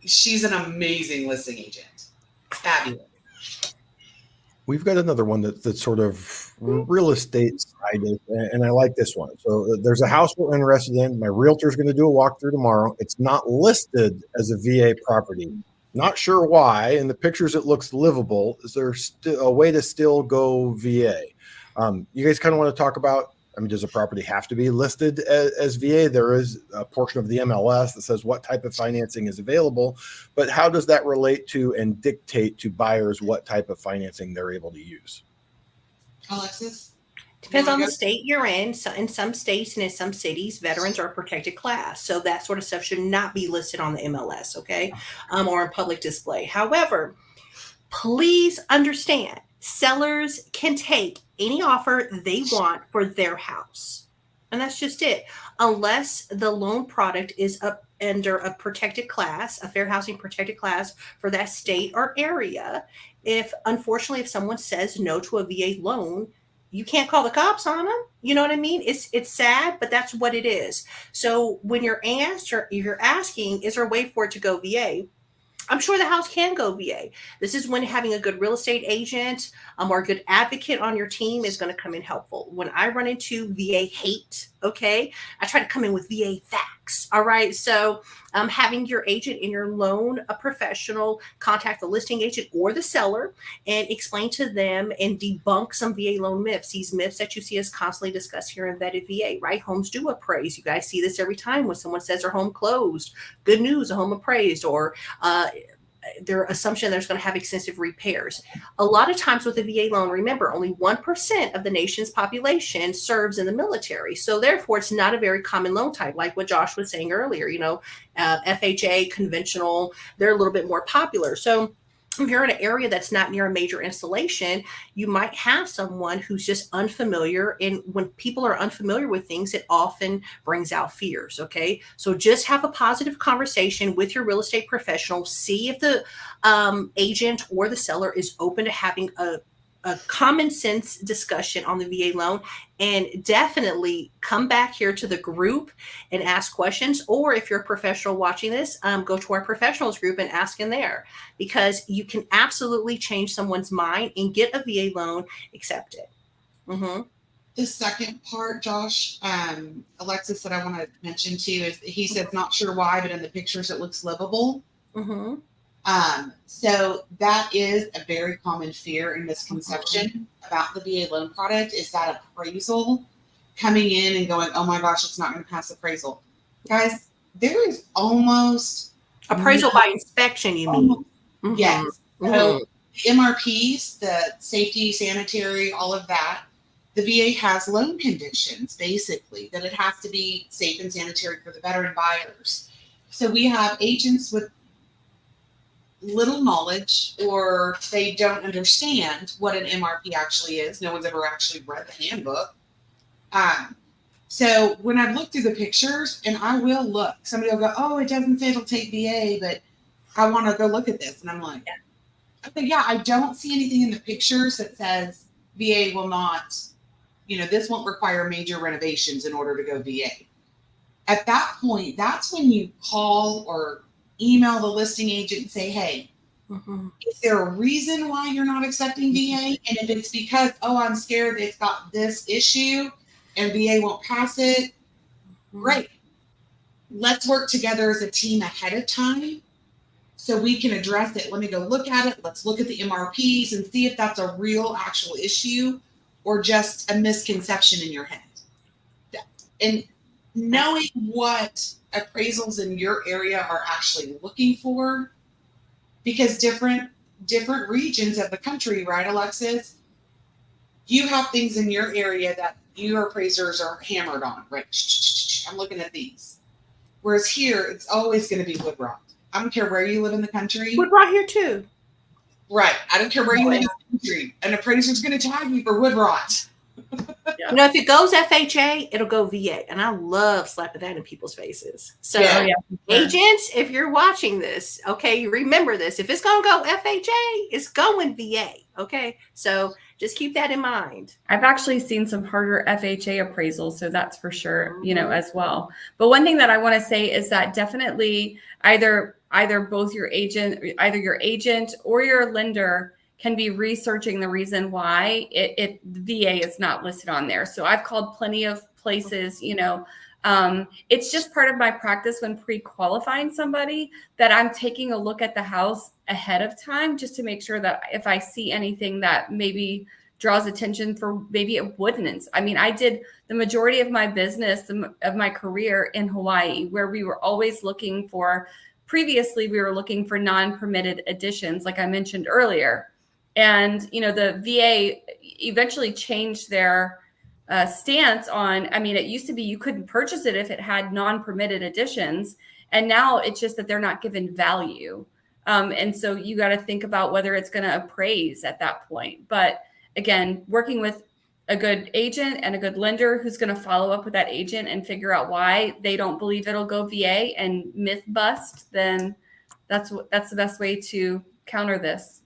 she's an amazing listing agent. Fabulous. We've got another one that's sort of real estate sided, and I like this one. So there's a house we're interested in. My realtor's going to do a walkthrough tomorrow. It's not listed as a VA property. Not sure why. In the pictures, it looks livable. Is there a way to still go VA? You guys kind of want to talk about, I mean, does a property have to be listed as VA? There is a portion of the MLS that says what type of financing is available, but how does that relate to and dictate to buyers what type of financing they're able to use? Alexis? Depends on the state you're in. So in some states and in some cities, veterans are a protected class. So that sort of stuff should not be listed on the MLS, okay? Or in public display. However, please understand, sellers can take any offer they want for their house. And that's just it. Unless the loan product is up under a protected class, a fair housing protected class for that state or area. Unfortunately, if someone says no to a VA loan, you can't call the cops on them. You know what I mean? It's sad, but that's what it is. So when you're asking, is there a way for it to go VA? I'm sure the house can go VA. This is when having a good real estate agent or a good advocate on your team is going to come in helpful. When I run into VA hate, okay, I try to come in with VA facts. All right. So having your agent in your loan, a professional, contact the listing agent or the seller and explain to them and debunk some VA loan myths. These myths that you see us constantly discuss here in Vetted VA, right? Homes do appraise. You guys see this every time when someone says their home closed. Good news, a home appraised, or their assumption there's going to have extensive repairs. A lot of times with a VA loan, remember, only 1% of the nation's population serves in the military. So therefore, it's not a very common loan type, like what Josh was saying earlier. FHA, conventional, they're a little bit more popular. So if you're in an area that's not near a major installation, you might have someone who's just unfamiliar. And when people are unfamiliar with things, it often brings out fears. Okay. So just have a positive conversation with your real estate professional. See if the agent or the seller is open to having a common sense discussion on the VA loan, and definitely come back here to the group and ask questions. Or if you're a professional watching this, go to our professionals group and ask in there, because you can absolutely change someone's mind and get a VA loan accepted. Mm-hmm. The second part, Josh, Alexis said I want to mention too, is he said not sure why, but in the pictures it looks livable. Mm-hmm. So that is a very common fear and misconception about the VA loan product, is that appraisal coming in and going, oh my gosh, it's not going to pass appraisal. Guys, there is almost appraisal by inspection, you mean? Mm-hmm. Yes. So the MRPs, the safety, sanitary, all of that, the VA has loan conditions, basically, that it has to be safe and sanitary for the veteran buyers. So we have agents with little knowledge, or they don't understand what an MRP actually is. No one's ever actually read the handbook. So when I've looked through the pictures, and I will look, somebody will go, oh, it doesn't say it'll take VA, but I want to go look at this. And I'm like, okay, yeah, I don't see anything in the pictures that says VA will not, this won't require major renovations in order to go VA. At that point, that's when you call or email the listing agent and say, hey, is there a reason why you're not accepting VA? And if it's because, I'm scared it's got this issue and VA won't pass it, great. Let's work together as a team ahead of time so we can address it. Let me go look at it. Let's look at the MRPs and see if that's a real actual issue or just a misconception in your head. And knowing what appraisals in your area are actually looking for, because different regions of the country, right, Alexis? You have things in your area that your appraisers are hammered on, right? I'm looking at these. Whereas here, it's always going to be wood rot. I don't care where you live in the country. Wood rot here too. Right. I don't care where you live in the country. An appraiser's going to tag you for wood rot. Yeah. If it goes FHA, it'll go VA. And I love slapping that in people's faces. So agents, if you're watching this, okay, you remember this. If it's going to go FHA, it's going VA. Okay. So just keep that in mind. I've actually seen some harder FHA appraisals, so that's for sure, as well. But one thing that I want to say is that definitely either your agent or your lender can be researching the reason why the VA is not listed on there. So I've called plenty of places, it's just part of my practice when pre-qualifying somebody that I'm taking a look at the house ahead of time just to make sure that if I see anything that maybe draws attention for maybe it wouldn't. I mean, I did the majority of my business of my career in Hawaii, where we were always looking for, previously we were looking for non-permitted additions, like I mentioned earlier. And, the VA eventually changed their stance on, it used to be you couldn't purchase it if it had non-permitted additions. And now it's just that they're not given value. And so you got to think about whether it's going to appraise at that point. But again, working with a good agent and a good lender who's going to follow up with that agent and figure out why they don't believe it'll go VA and myth bust, then that's the best way to counter this.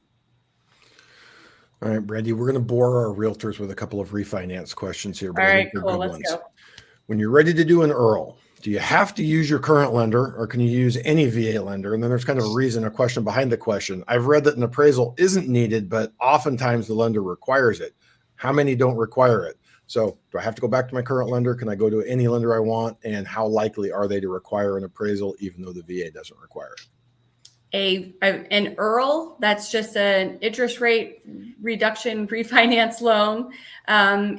All right, Brandy, we're going to bore our realtors with a couple of refinance questions here. All right, cool. Let's go. When you're ready to do an IRRRL, do you have to use your current lender or can you use any VA lender? And then there's kind of a question behind the question. I've read that an appraisal isn't needed, but oftentimes the lender requires it. How many don't require it? So do I have to go back to my current lender? Can I go to any lender I want? And how likely are they to require an appraisal even though the VA doesn't require it? An IRRRL, that's just an interest rate reduction refinance loan.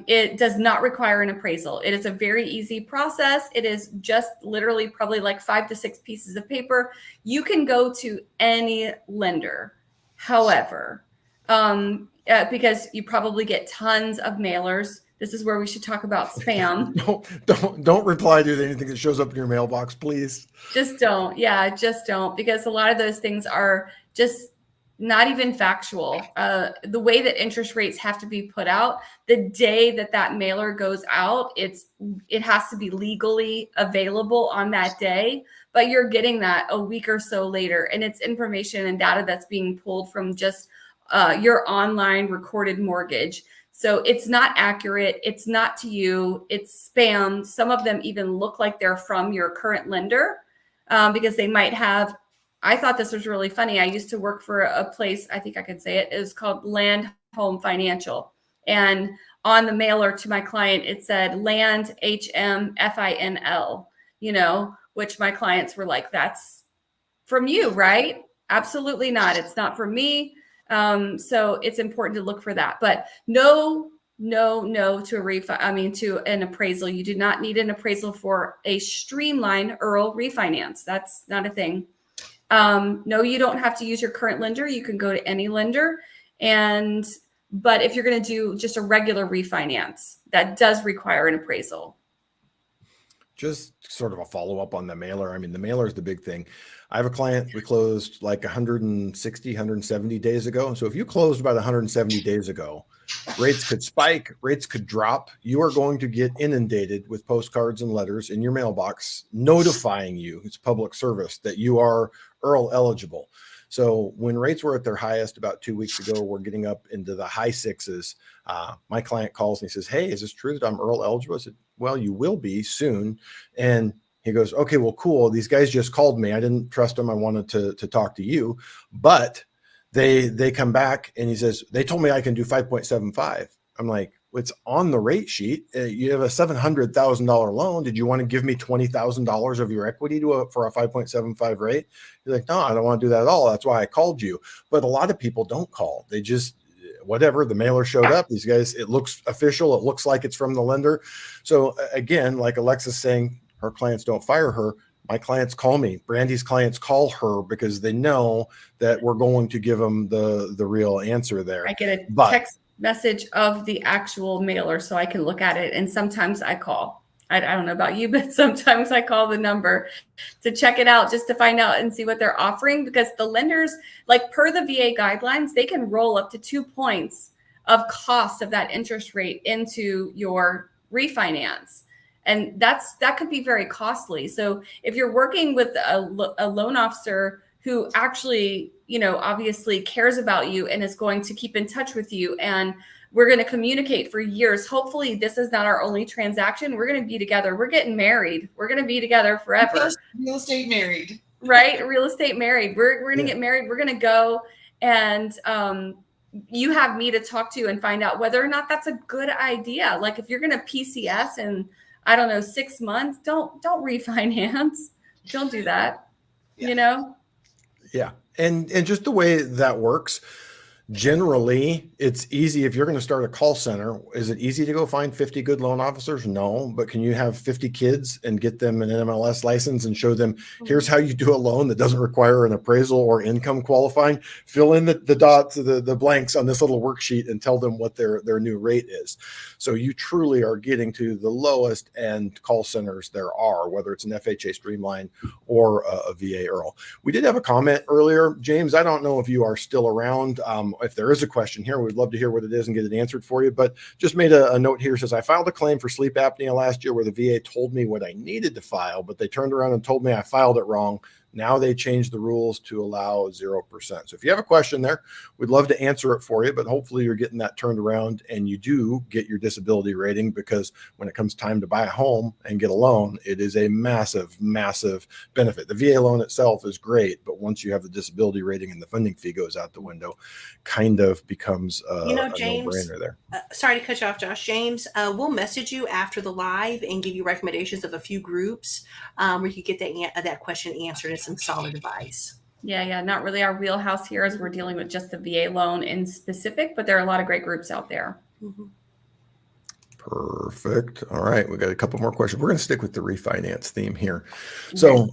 It does not require an appraisal. It is a very easy process. It is just literally probably like 5 to 6 pieces of paper. You can go to any lender. However, because you probably get tons of mailers. This is where we should talk about spam. Don't reply to anything that shows up in your mailbox, please. Just don't. Yeah, just don't, because a lot of those things are just not even factual. The way that interest rates have to be put out, the day that mailer goes out, it has to be legally available on that day, but you're getting that a week or so later, and it's information and data that's being pulled from just your online recorded mortgage. So it's not accurate. It's not to you. It's spam. Some of them even look like they're from your current lender because they might have. I thought this was really funny. I used to work for a place, I think I could say it, is called Land Home Financial. And on the mailer to my client, it said Land HMFINL, which my clients were like, that's from you, right? Absolutely not. It's not from me. So it's important to look for that, but no to an appraisal. You do not need an appraisal for a streamlined IRRRL refinance. That's not a thing. No, you don't have to use your current lender. You can go to any lender. But if you're going to do just a regular refinance, that does require an appraisal. Just sort of a follow-up on the mailer. The mailer is the big thing. I have a client, we closed like 160, 170 days ago. So if you closed about 170 days ago, Rates could spike, rates could drop. You are going to get inundated with postcards and letters in your mailbox notifying you, it's public service, that you are IRRRL eligible. So when rates were at their highest about 2 weeks ago, we're getting up into the high sixes. My client calls and he says, "Hey, is this true that I'm IRRRL eligible?" I said, "Well, you will be soon." And he goes, "Okay, well, cool. These guys just called me. I didn't trust them. I wanted to talk to you, but they come back," and he says, "They told me I can do 5.75. I'm like, "It's on the rate sheet. You have a $700,000 loan. Did you want to give me $20,000 of your equity for a 5.75 rate?" He's like, "No, I don't want to do that at all. That's why I called you." But a lot of people don't call. They just, whatever, the mailer showed up. These guys, it looks official. It looks like it's from the lender. So again, like Alexa's saying, her clients don't fire her. My clients call me. Brandy's clients call her because they know that we're going to give them the real answer there. I get a text message of the actual mailer so I can look at it. And sometimes I call. I don't know about you, but sometimes I call the number to check it out just to find out and see what they're offering, because the lenders, like per the VA guidelines, they can roll up to 2 points of cost of that interest rate into your refinance. And that could be very costly. So if you're working with a loan officer who actually, obviously cares about you and is going to keep in touch with you, and we're going to communicate for years. Hopefully this is not our only transaction. We're going to be together. We're getting married. We're going to be together forever. Real estate married. Right? Real estate married. We're going to get married. We're going to go, and you have me to talk to and find out whether or not that's a good idea. Like if you're going to PCS and I don't know, 6 months, don't refinance. Don't do that. Yeah. And just the way that works, generally it's easy. If you're going to start a call center, is it easy to go find 50 good loan officers? No, but can you have 50 kids and get them an MLS license and show them, here's how you do a loan that doesn't require an appraisal or income qualifying? Fill in the dots, the blanks on this little worksheet and tell them what their new rate is. So you truly are getting to the lowest end call centers there are, whether it's an FHA Streamline or a VA IRRRL. We did have a comment earlier, James. I don't know if you are still around. If there is a question here, we'd love to hear what it is and get it answered for you. But just made a note here. Says, "I filed a claim for sleep apnea last year where the VA told me what I needed to file, but they turned around and told me I filed it wrong. Now they changed the rules to allow 0%. So if you have a question there, we'd love to answer it for you, but hopefully you're getting that turned around and you do get your disability rating, because when it comes time to buy a home and get a loan, it is a massive, massive benefit. The VA loan itself is great, but once you have the disability rating and the funding fee goes out the window, kind of becomes a James, no-brainer there. Sorry to cut you off, Josh. James, we'll message you after the live and give you recommendations of a few groups where you could get that question answered and some solid advice. Yeah. Not really our wheelhouse here, as we're dealing with just the VA loan in specific, but there are a lot of great groups out there. Mm-hmm. Perfect. All right. We got a couple more questions. We're going to stick with the refinance theme here. So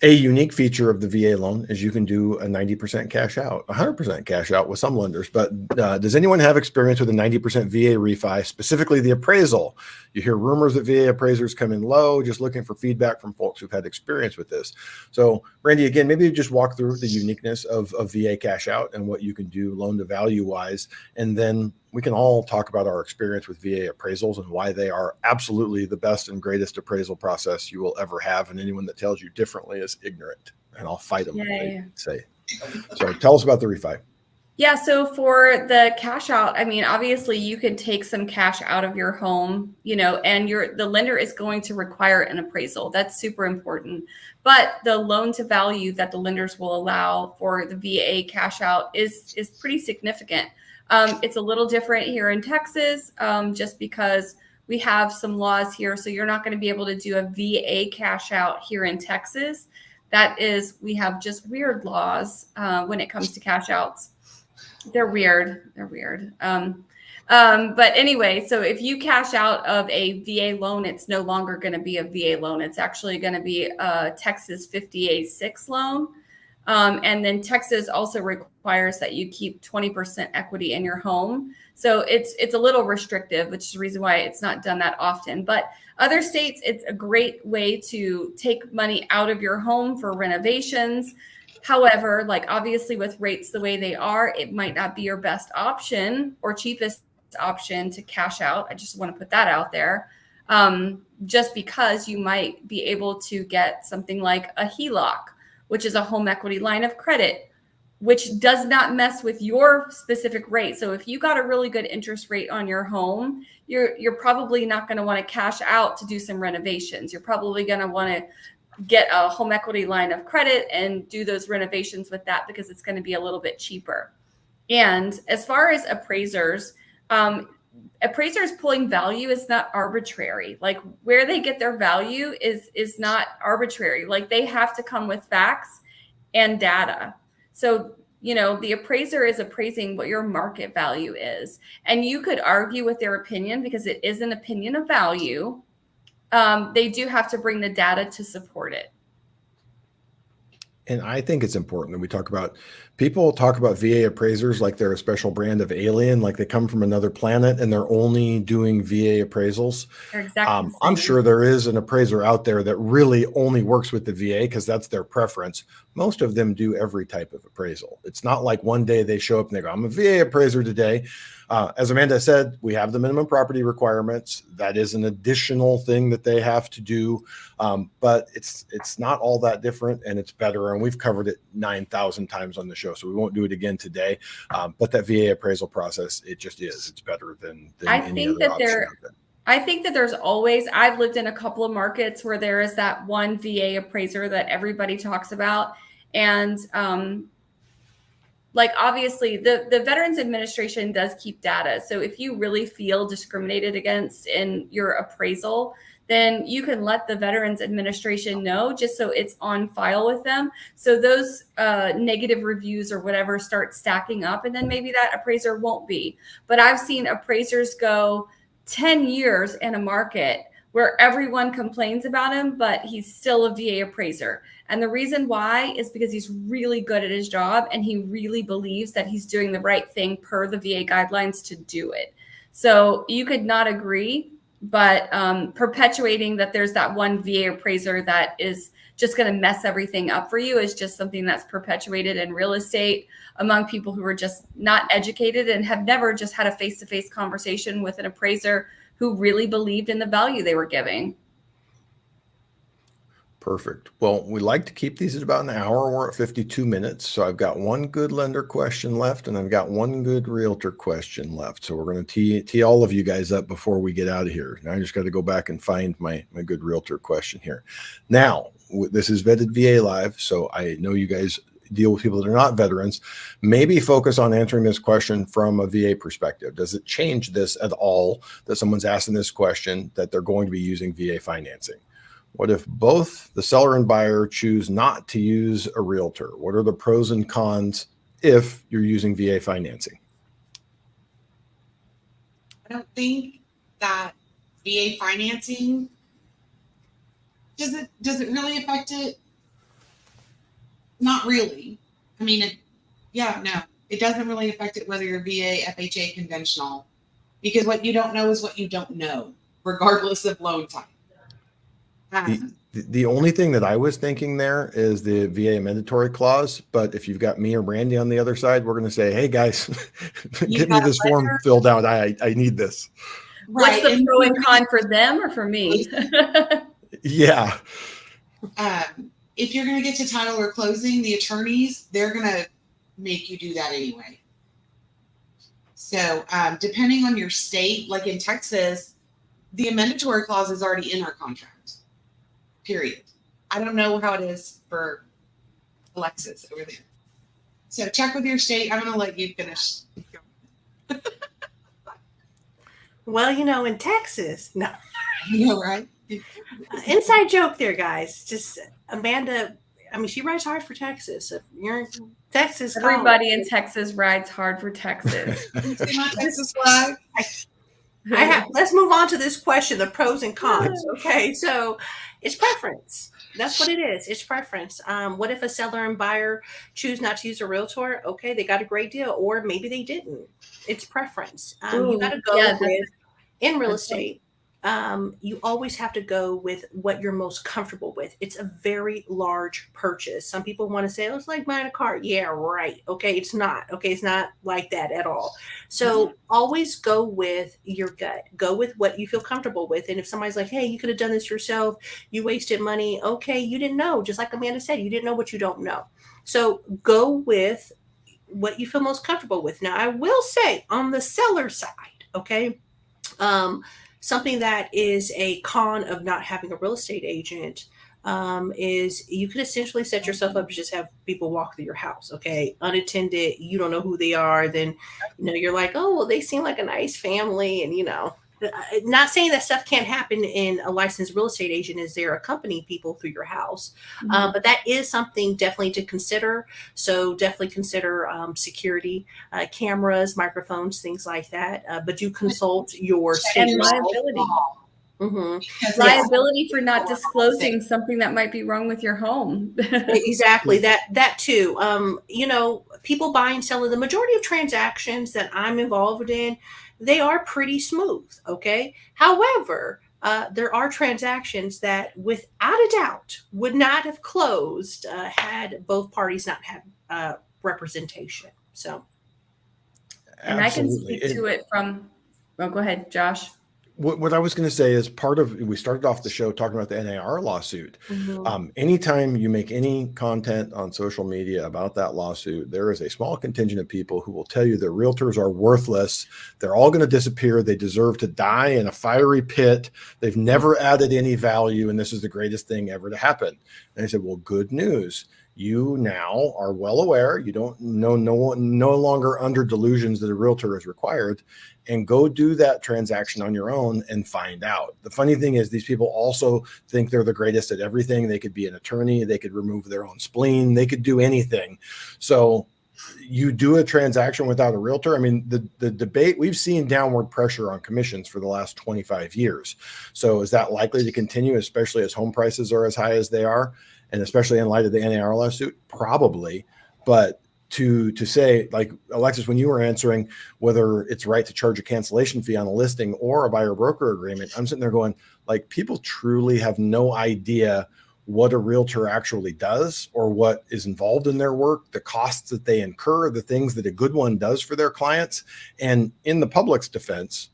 a unique feature of the VA loan is you can do a 90% cash out, 100% cash out with some lenders. But does anyone have experience with a 90% VA refi, specifically the appraisal? You hear rumors that VA appraisers come in low. Just looking for feedback from folks who've had experience with this. So Brandy, again, maybe just walk through the uniqueness of VA cash out and what you can do loan to value wise. And then we can all talk about our experience with VA appraisals and why they are absolutely the best and greatest appraisal process you will ever have. And anyone that tells you differently is ignorant, and I'll fight them if they say. So tell us about the refi. Yeah. So for the cash out, I mean, obviously you can take some cash out of your home, and the lender is going to require an appraisal. That's super important. But the loan to value that the lenders will allow for the VA cash out is pretty significant. It's a little different here in Texas, just because we have some laws here. So you're not going to be able to do a VA cash out here in Texas. We have just weird laws when it comes to cash outs. They're weird. But anyway, so if you cash out of a VA loan, it's no longer going to be a VA loan. It's actually going to be a Texas 50A6 loan. And then Texas also requires that you keep 20% equity in your home. So it's a little restrictive, which is the reason why it's not done that often. But other states, it's a great way to take money out of your home for renovations. However, like obviously with rates the way they are, it might not be your best option or cheapest option to cash out. I just want to put that out there. Just because you might be able to get something like a HELOC, which is a home equity line of credit, which does not mess with your specific rate. So if you got a really good interest rate on your home, you're probably not going to want to cash out to do some renovations. You're probably going to want to get a home equity line of credit and do those renovations with that because it's going to be a little bit cheaper. And as far as appraisers pulling value is not arbitrary. Like where they get their value is not arbitrary. Like they have to come with facts and data. So, the appraiser is appraising what your market value is. And you could argue with their opinion because it is an opinion of value. They do have to bring the data to support it. And I think it's important that we people talk about VA appraisers like they're a special brand of alien, like they come from another planet and they're only doing VA appraisals. They're exactly I'm sure there is an appraiser out there that really only works with the VA because that's their preference. Most of them do every type of appraisal. It's not like one day they show up and they go, I'm a VA appraiser today. As Amanda said, we have the minimum property requirements. That is an additional thing that they have to do. But it's not all that different and it's better. And we've covered it 9,000 times on the show, so we won't do it again today. But that VA appraisal process, it just is. It's better than any other option out there. I think that there's always, I've lived in a couple of markets where there is that one VA appraiser that everybody talks about. And obviously the Veterans Administration does keep data. So if you really feel discriminated against in your appraisal, then you can let the Veterans Administration know just so it's on file with them. So those negative reviews or whatever start stacking up, and then maybe that appraiser won't be. But I've seen appraisers go 10 years in a market where everyone complains about him, but he's still a VA appraiser. And the reason why is because he's really good at his job and he really believes that he's doing the right thing per the VA guidelines to do it. So you could not agree, but perpetuating that there's that one VA appraiser that is just going to mess everything up for you is just something that's perpetuated in real estate among people who are just not educated and have never just had a face-to-face conversation with an appraiser who really believed in the value they were giving. Perfect. Well, we like to keep these at about an hour. We're at 52 minutes. So I've got one good lender question left and I've got one good realtor question left. So we're going to tee all of you guys up before we get out of here. Now I just got to go back and find my good realtor question here. Now, this is Vetted VA Live. So I know you guys deal with people that are not veterans. Maybe focus on answering this question from a VA perspective. Does it change this at all that someone's asking this question that they're going to be using VA financing? What if both the seller and buyer choose not to use a realtor? What are the pros and cons if you're using VA financing? I don't think that VA financing does it really affect it? Not really. I mean, it doesn't really affect it whether you're VA, FHA, conventional, because what you don't know is what you don't know, regardless of loan type. The only thing that I was thinking there is the VA mandatory clause. But if you've got me or Brandy on the other side, we're going to say, hey guys, get me this form filled out. I need this. What's the pro and con for them or for me? Yeah. If you're going to get to title or closing, the attorneys, they're going to make you do that anyway. So depending on your state, like in Texas, the mandatory clause is already in our contract. Period. I don't know how it is for Alexis over there. So check with your state. I'm going to let you finish. Well, in Texas, no. Right? Inside joke there, guys. Just Amanda, she rides hard for Texas. If you're in Texas, everybody in Texas rides hard for Texas. See my Texas flag? Let's move on to this question, the pros and cons. Okay, so it's preference. That's what it is. It's preference. What if a seller and buyer choose not to use a realtor? Okay, they got a great deal, or maybe they didn't. It's preference. You got to go with, in real estate, you always have to go with what you're most comfortable with. It's a very large purchase. Some people want to say, oh, it's like buying a car. Yeah, right. Okay, it's not. Okay, it's not like that at all. So always go with your gut. Go with what you feel comfortable with. And if somebody's like, hey, you could have done this yourself, you wasted money. Okay, you didn't know. Just like Amanda said, you didn't know what you don't know. So go with what you feel most comfortable with. Now, I will say on the seller side, okay, something that is a con of not having a real estate agent is you can essentially set yourself up to just have people walk through your house, okay, unattended. You don't know who they are. Then, you're like, oh, well, they seem like a nice family, and not saying that stuff can't happen in a licensed real estate agent as they're accompanying people through your house. But that is something definitely to consider. So definitely consider security, cameras, microphones, things like that. But do consult your state And liability. Liability for not disclosing something that might be wrong with your home. Exactly. That too. People buy and sell. The majority of transactions that I'm involved in, they are pretty smooth. Okay. However, there are transactions that without a doubt would not have closed had both parties not had representation. So. And I can speak to it from, go ahead, Josh. What I was going to say is we started off the show talking about the NAR lawsuit. Anytime you make any content on social media about that lawsuit, there is a small contingent of people who will tell you that realtors are worthless. They're all going to disappear. They deserve to die in a fiery pit. They've never added any value, and this is the greatest thing ever to happen. And I said, well, good news. You now are well aware. You don't know, no longer under delusions that a realtor is required, and go do that transaction on your own and find out. The funny thing is these people also think they're the greatest at everything. They could be an attorney. They could remove their own spleen. They could do anything. So you do a transaction without a realtor. I mean, the debate, we've seen downward pressure on commissions for the last 25 years. So is that likely to continue, especially as home prices are as high as they are? And especially in light of the NAR lawsuit? Probably. But to say, like Alexis, when you were answering whether it's right to charge a cancellation fee on a listing or a buyer broker agreement, I'm sitting there going, like, people truly have no idea what a realtor actually does or what is involved in their work, the costs that they incur, the things that a good one does for their clients. And in the public's defense,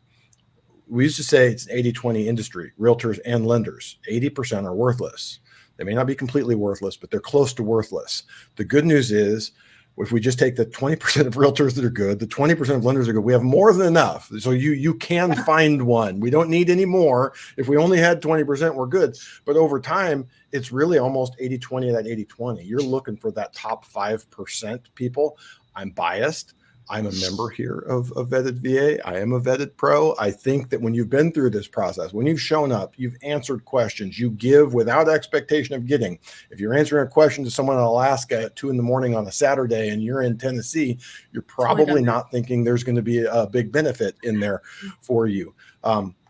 we used to say it's an 80-20 industry, realtors and lenders. 80% are worthless. They may not be completely worthless, but they're close to worthless. The good news is, if we just take the 20% of realtors that are good, the 20% of lenders are good, we have more than enough. So you can find one. We don't need any more. If we only had 20%, we're good. But over time, it's really almost 80-20 of that 80-20. You're looking for that top 5% people. I'm biased. I'm a member here of Vetted VA. I am a Vetted Pro. I think that when you've been through this process, when you've shown up, you've answered questions, you give without expectation of getting. If you're answering a question to someone in Alaska at 2 a.m. on a Saturday and you're in Tennessee, you're probably not thinking there's going to be a big benefit in there for you.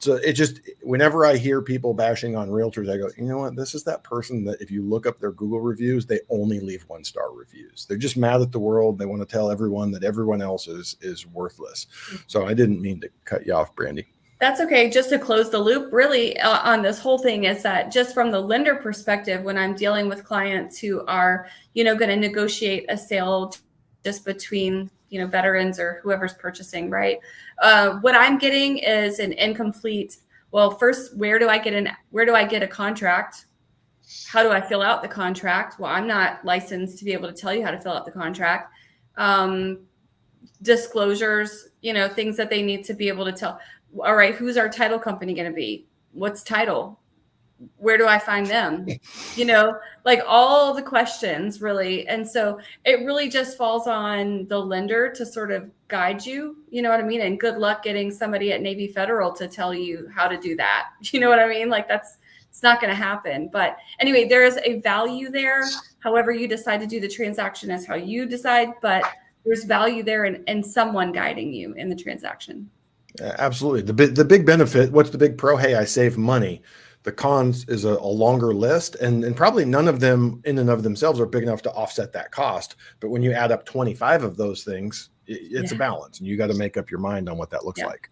So it just, whenever I hear people bashing on realtors, I go, you know what? This is that person that if you look up their Google reviews, they only leave 1-star reviews. They're just mad at the world. They want to tell everyone that everyone else is worthless. So I didn't mean to cut you off, Brandy. That's okay. Just to close the loop really on this whole thing is that just from the lender perspective, when I'm dealing with clients who are, going to negotiate a sale just between veterans or whoever's purchasing, right? What I'm getting is an incomplete. Well, first, where do I get a contract? How do I fill out the contract? Well, I'm not licensed to be able to tell you how to fill out the contract. Disclosures, things that they need to be able to tell. All right, who's our title company going to be? What's title? Where do I find them? Like all the questions really. And so it really just falls on the lender to sort of guide you, you know what I mean? And good luck getting somebody at Navy Federal to tell you how to do that. You know what I mean? Like it's not going to happen. But anyway, there is a value there. However you decide to do the transaction is how you decide, but there's value there in someone guiding you in the transaction. Absolutely. The big benefit, what's the big pro? Hey, I save money. The cons is a longer list, and probably none of them in and of themselves are big enough to offset that cost. But when you add up 25 of those things, it's a balance, and you got to make up your mind on what that looks like.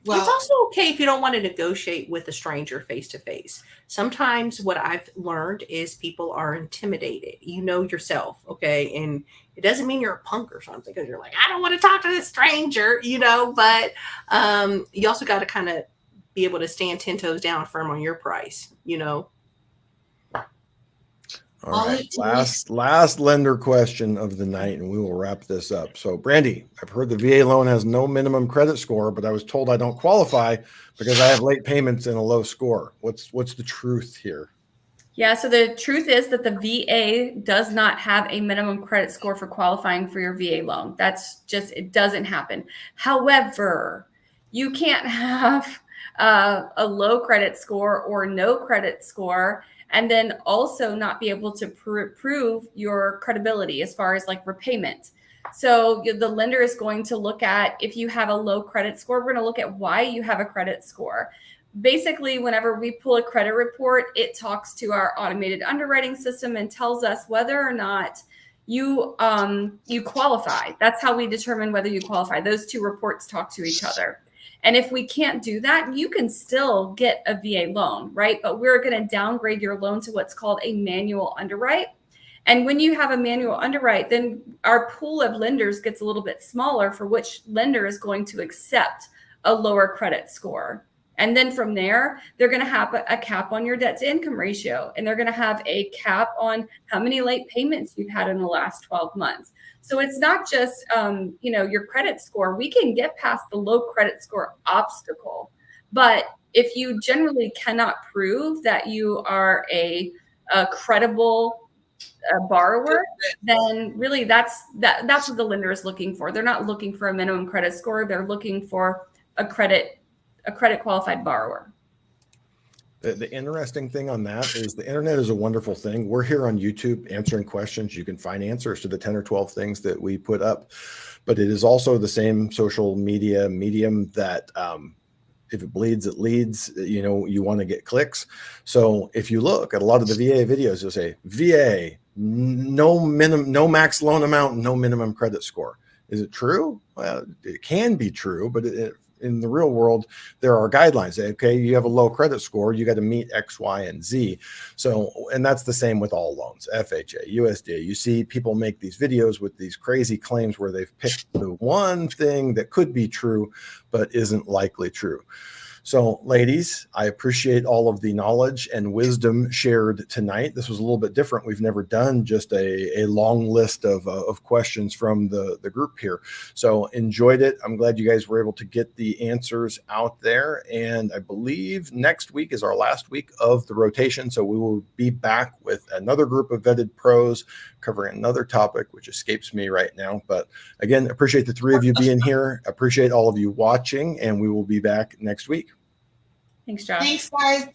Well, it's also okay if you don't want to negotiate with a stranger face to face. Sometimes what I've learned is people are intimidated. You know yourself, okay? And it doesn't mean you're a punk or something because you're like, I don't want to talk to this stranger, but you also got to kind of be able to stand 10 toes down firm on your price. All right, last lender question of the night, and we will wrap this up. So, Brandy, I've heard the VA loan has no minimum credit score, but I was told I don't qualify because I have late payments and a low score. What's the truth here? Yeah, so the truth is that the VA does not have a minimum credit score for qualifying for your VA loan. It doesn't happen. However, you can't have a low credit score or no credit score and then also not be able to prove your credibility as far as like repayment. So the lender is going to look at, if you have a low credit score, we're going to look at why you have a credit score. Basically, whenever we pull a credit report, it talks to our automated underwriting system and tells us whether or not you qualify. That's how we determine whether you qualify. Those two reports talk to each other. And if we can't do that, you can still get a VA loan, right? But we're going to downgrade your loan to what's called a manual underwrite. And when you have a manual underwrite, then our pool of lenders gets a little bit smaller for which lender is going to accept a lower credit score. And then from there, they're going to have a cap on your debt to income ratio. And they're going to have a cap on how many late payments you've had in the last 12 months. So it's not just, your credit score. We can get past the low credit score obstacle. But if you generally cannot prove that you are a credible borrower, then really that's what the lender is looking for. They're not looking for a minimum credit score. They're looking for a credit qualified borrower. The interesting thing on that is the internet is a wonderful thing. We're here on YouTube answering questions. You can find answers to the 10 or 12 things that we put up, but it is also the same social media medium that if it bleeds, it leads. You want to get clicks. So if you look at a lot of the VA videos, you'll say VA, no max loan amount, no minimum credit score. Is it true? Well, it can be true, but in the real world, there are guidelines. Okay, you have a low credit score, you got to meet X, Y, and Z. So, and that's the same with all loans, FHA, USDA. You see people make these videos with these crazy claims where they've picked the one thing that could be true, but isn't likely true. So, ladies, I appreciate all of the knowledge and wisdom shared tonight. This was a little bit different. We've never done just a long list of questions from the group here. So enjoyed it. I'm glad you guys were able to get the answers out there. And I believe next week is our last week of the rotation. So we will be back with another group of vetted pros covering another topic, which escapes me right now. But again, appreciate the three of you being here. Appreciate all of you watching, and we will be back next week. Thanks, Josh. Thanks, guys.